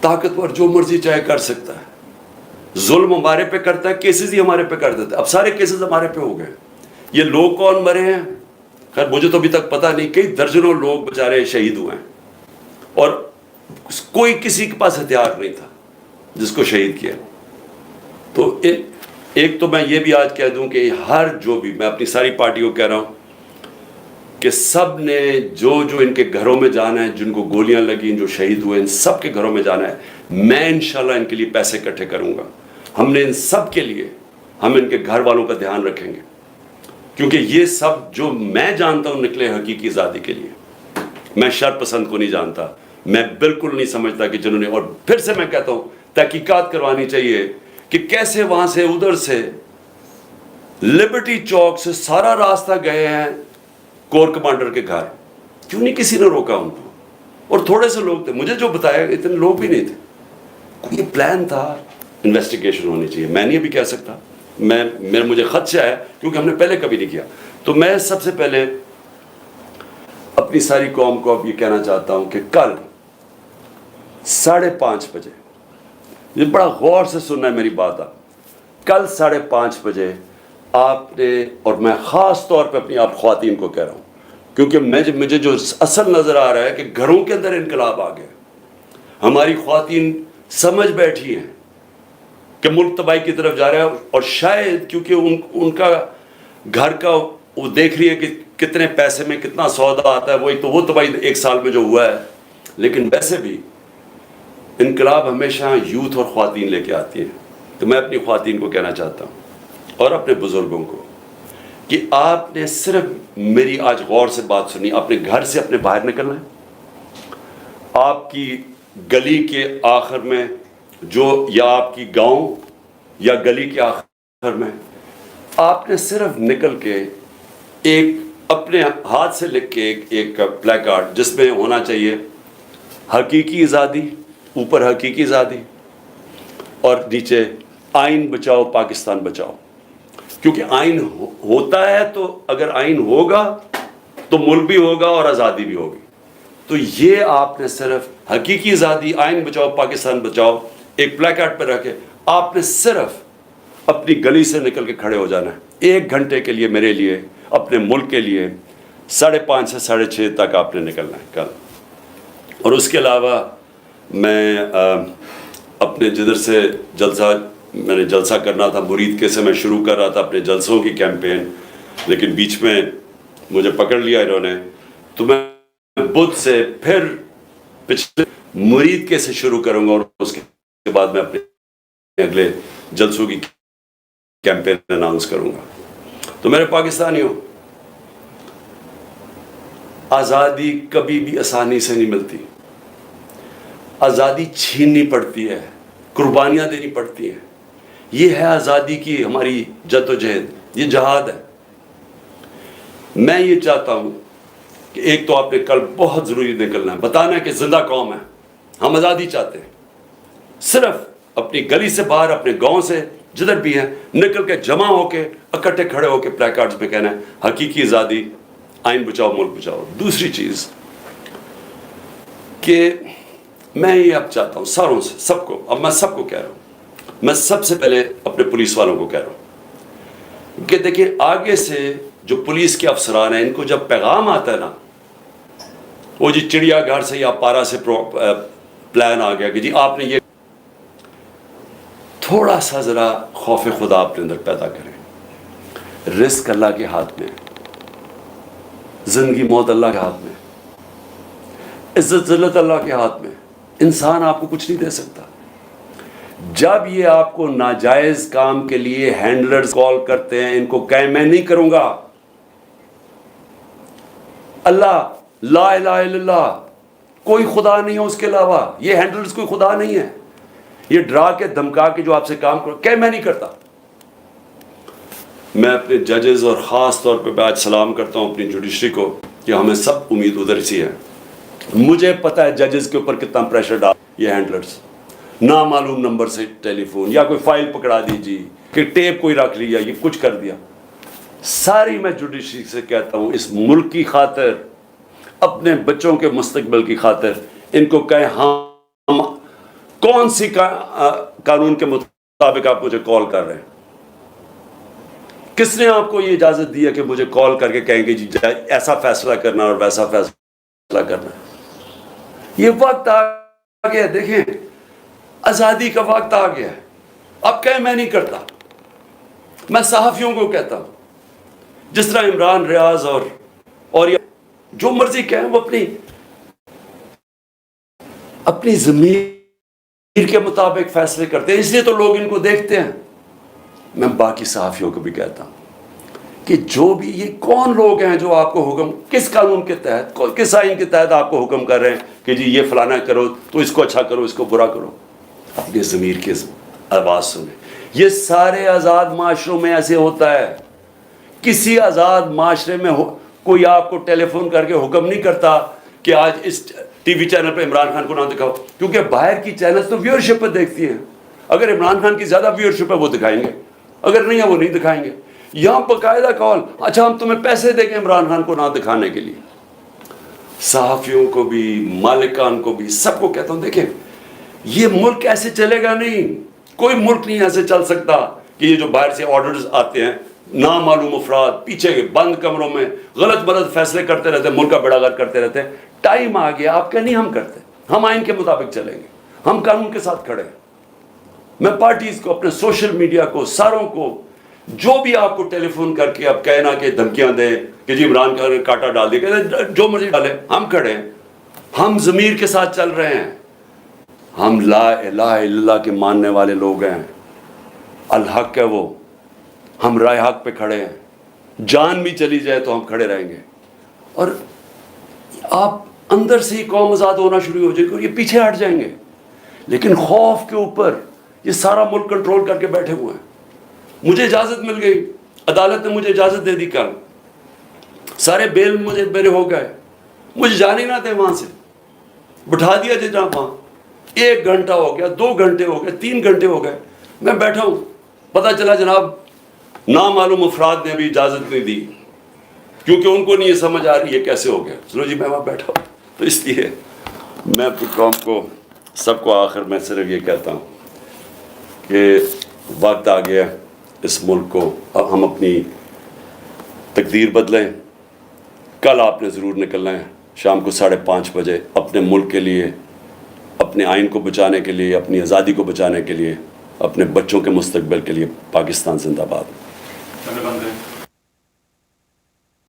طاقتور جو مرضی چاہے کر سکتا ہے، ظلم ہمارے پہ کرتا ہے، کیسز ہی ہمارے پہ کر دیتا ہے. اب سارے کیسز ہمارے پہ ہو گئے. یہ لوگ کون مرے ہیں خیر مجھے تو ابھی تک پتہ نہیں، کئی درجنوں لوگ بیچارے شہید ہوئے ہیں، اور کوئی کسی کے پاس ہتھیار نہیں تھا جس کو شہید کیا. تو ایک تو میں یہ بھی آج کہہ دوں کہ جو بھی میں اپنی ساری پارٹیوں کو کہہ رہا ہوں کہ سب نے جو ان کے گھروں میں جانا ہے، جن کو گولیاں لگیں، جو شہید ہوئے، ان سب کے گھروں میں جانا ہے. میں انشاءاللہ ان کے لیے پیسے اکٹھے کروں گا. ہم نے ان سب کے لیے، ہم ان کے گھر والوں کا دھیان رکھیں گے، کیونکہ یہ سب جو میں جانتا ہوں نکلے حقیقی آزادی کے لیے. میں شر پسند کو نہیں جانتا، میں بالکل نہیں سمجھتا کہ جنہوں نے، اور پھر سے میں کہتا ہوں تحقیقات کروانی چاہیے کہ کیسے وہاں سے ادھر سے لبرٹی چوک سے سارا راستہ گئے ہیں کور کمانڈر کے گھر. کیوں نہیں کسی نے روکا ان کو؟ اور تھوڑے سے لوگ تھے، مجھے جو بتایا اتنے لوگ بھی نہیں تھے. کوئی پلان تھا، انویسٹیگیشن ہونی چاہیے. میں نہیں ابھی کہہ سکتا، مجھے خدشہ ہے کیونکہ ہم نے پہلے کبھی نہیں کیا. تو میں سب سے پہلے اپنی ساری قوم کو اب یہ کہنا چاہتا ہوں کہ کل 5:30 بجے، یہ بڑا غور سے سننا ہے میری بات. آپ کل 5:30 بجے آپ نے، اور میں خاص طور پہ اپنی آپ خواتین کو کہہ رہا ہوں کیونکہ مجھے جو اصل نظر آ رہا ہے کہ گھروں کے اندر انقلاب آ گیا. ہماری خواتین سمجھ بیٹھی ہیں کہ ملک تباہی کی طرف جا رہا ہے، اور شاید کیونکہ ان کا گھر کا وہ دیکھ رہی ہے کہ کتنے پیسے میں کتنا سودا آتا ہے، وہی تو وہ تباہی 1 سال میں جو ہوا ہے. لیکن ویسے بھی انقلاب ہمیشہ یوتھ اور خواتین لے کے آتی ہیں. تو میں اپنی خواتین کو کہنا چاہتا ہوں اور اپنے بزرگوں کو کہ آپ نے صرف میری آج غور سے بات سنی، اپنے گھر سے اپنے باہر نکلنا ہے. آپ کی گلی کے آخر میں یا آپ کی گاؤں یا گلی کے آخر میں آپ نے صرف نکل کے ایک اپنے ہاتھ سے لکھ کے ایک پلے کارڈ جس میں ہونا چاہیے حقیقی آزادی، اوپر حقیقی آزادی اور نیچے آئین بچاؤ پاکستان بچاؤ. کیونکہ آئین ہوتا ہے تو اگر آئین ہوگا تو ملک بھی ہوگا اور آزادی بھی ہوگی. تو یہ آپ نے صرف حقیقی آزادی، آئین بچاؤ پاکستان بچاؤ ایک پلے کارڈ پہ رکھے. آپ نے صرف اپنی گلی سے نکل کے کھڑے ہو جانا ہے 1 گھنٹے کے لیے، میرے لیے، اپنے ملک کے لیے. 5:30 سے 6:30 تک آپ نے نکلنا ہے کل. اور اس کے علاوہ میں اپنے جدھر سے میں نے جلسہ کرنا تھا، مرید کے سے میں شروع کر رہا تھا اپنے جلسوں کی کیمپین، لیکن بیچ میں مجھے پکڑ لیا انہوں نے. تو میں بدھ سے پھر پچھلے مرید کے سے شروع کروں گا، اور اس کے بعد میں اپنے اگلے جلسوں کی کیمپین اناؤنس کروں گا. تو میرے پاکستانیوں، آزادی کبھی بھی آسانی سے نہیں ملتی. آزادی چھیننی پڑتی ہے، قربانیاں دینی پڑتی ہیں. یہ ہے آزادی کی ہماری جد و جہد، یہ جہاد ہے. میں یہ چاہتا ہوں کہ ایک تو آپ نے کل بہت ضروری نکلنا ہے، بتانا ہے کہ زندہ قوم ہے، ہم آزادی چاہتے ہیں. صرف اپنی گلی سے باہر، اپنے گاؤں سے جدھر بھی ہیں، نکل کے جمع ہو کے اکٹھے کھڑے ہو کے پلے کارڈز پہ کہنا ہے حقیقی آزادی، آئین بچاؤ ملک بچاؤ. دوسری چیز کہ میں یہ اب چاہتا ہوں ساروں سے، سب کو، اب میں سب کو کہہ رہا ہوں، میں سب سے پہلے اپنے پولیس والوں کو کہہ رہا ہوں کہ دیکھیں آگے سے جو پولیس کے افسران ہیں ان کو جب پیغام آتا ہے نا وہ جی چڑیا گھر سے یا پارا سے پلان آ گیا کہ جی آپ نے یہ تھوڑا سا ذرا خوف خدا اپنے اندر پیدا کریں. رزق اللہ کے ہاتھ میں، زندگی موت اللہ کے ہاتھ میں، عزت ذلت اللہ کے ہاتھ میں. انسان آپ کو کچھ نہیں دے سکتا. جب یہ آپ کو ناجائز کام کے لیے ہینڈلرز کال کرتے ہیں ان کو کہیں میں نہیں کروں گا، اللہ لا الہ الا اللہ کوئی خدا نہیں ہے اس کے علاوہ، یہ ہینڈلرز کوئی خدا نہیں ہے، یہ ڈرا کے دھمکا کے جو آپ سے کام کرو کہ میں نہیں کرتا. میں اپنے ججز اور خاص طور پہ آج سلام کرتا ہوں اپنی جوڈیشری کو کہ ہمیں سب امید ادھر سی ہے. مجھے پتہ ہے ججز کے اوپر کتنا پریشر ڈال یہ ہینڈلرز، نامعلوم نمبر سے ٹیلی فون یا کوئی فائل پکڑا دیجیے کہ ٹیپ کوئی رکھ لیا یہ کچھ کر دیا. ساری میں جوڈیشری سے کہتا ہوں اس ملک کی خاطر، اپنے بچوں کے مستقبل کی خاطر ان کو کہیں ہم کون سی قانون کے مطابق آپ مجھے کال کر رہے ہیں؟ کس نے آپ کو یہ اجازت دی ہے کہ مجھے کال کر کے کہیں گے جی ایسا فیصلہ کرنا اور ویسا فیصلہ کرنا؟ یہ وقت آ گیا، دیکھیں آزادی کا وقت آ گیا ہے. اب کہیں میں نہیں کرتا. میں صحافیوں کو کہتا ہوں جس طرح عمران ریاض اور جو مرضی کہیں وہ اپنی ضمیر کے مطابق فیصلے کرتے ہیں، اس لیے تو لوگ ان کو دیکھتے ہیں. میں باقی صحافیوں کو بھی کہتا ہوں کہ جو بھی یہ کون لوگ ہیں جو آپ کو حکم کس قانون کے تحت کس آئین کے تحت آپ کو حکم کر رہے ہیں کہ جی یہ فلانا کرو تو اس کو اچھا کرو اس کو برا کرو. اپنے ضمیر کی آواز سنیں. یہ سارے آزاد معاشروں میں ایسے ہوتا ہے. کسی آزاد معاشرے میں کوئی آپ کو ٹیلی فون کر کے حکم نہیں کرتا کہ آج اس ٹی وی چینل پہ عمران خان کو نہ دکھاؤ، کیونکہ باہر کی چینلز تو ویورشپ پہ دیکھتی ہیں. اگر عمران خان کی زیادہ ویورشپ ہے وہ دکھائیں گے، اگر نہیں ہے وہ نہیں دکھائیں گے. یہاں باقاعدہ کال اچھا ہم تمہیں پیسے دیں گے عمران خان کو نہ دکھانے کے لیے. صحافیوں کو بھی مالکان کو بھی سب کو کہتا ہوں دیکھیں یہ ملک ایسے چلے گا نہیں. کوئی ملک نہیں ایسے چل سکتا کہ یہ جو باہر سے آرڈرز آتے ہیں نامعلوم افراد پیچھے بند کمروں میں غلط ملت فیصلے کرتے رہتے ہیں، ملک کا بیڑا غرق کرتے رہتے ہیں. ٹائم آ گیا آپ کا نہیں ہم کرتے، ہم آئین کے مطابق چلیں گے، ہم قانون کے ساتھ کھڑے ہیں. میں پارٹیز کو اپنے سوشل میڈیا کو ساروں کو جو بھی آپ کو ٹیلی فون کر کے اب کہنا کہ دھمکیاں دیں کہ جی عمران خان نے کاٹا ڈال دیا، جو مرضی ڈالے ہم کھڑے ہیں. ہم ضمیر کے ساتھ چل رہے ہیں. ہم لا الہ الا اللہ کے ماننے والے لوگ ہیں. الحق ہے وہ، ہم رائے حق پہ کھڑے ہیں. جان بھی چلی جائے تو ہم کھڑے رہیں گے. اور آپ اندر سے ہی قوم آزاد ہونا شروع ہو جائے گی اور یہ پیچھے ہٹ جائیں گے. لیکن خوف کے اوپر یہ سارا ملک کنٹرول کر کے بیٹھے ہوئے ہیں. مجھے اجازت مل گئی، عدالت نے مجھے اجازت دے دی، کل سارے بیل مجھے میرے ہو گئے. مجھے جانے نہ دے وہاں سے، بٹھا دیا جناب وہاں. 1 گھنٹہ ہو گیا، 2 گھنٹے ہو گئے، 3 گھنٹے ہو گئے، میں بیٹھا ہوں. پتہ چلا جناب نامعلوم افراد نے بھی اجازت نہیں دی کیونکہ ان کو نہیں یہ سمجھ آ رہی ہے کیسے ہو گیا. چلو جی میں وہاں بیٹھا ہوں. تو اس لیے میں اپنی قوم کو سب کو آخر میں صرف یہ کہتا ہوں کہ وقت آ گیا اس ملک کو اب ہم اپنی تقدیر بدلیں. کل آپ نے ضرور نکلنا ہے شام کو 5:30 بجے اپنے ملک کے لیے، اپنے آئین کو بچانے کے لیے، اپنی آزادی کو بچانے کے لیے، اپنے بچوں کے مستقبل کے لیے. پاکستان زندہ باد.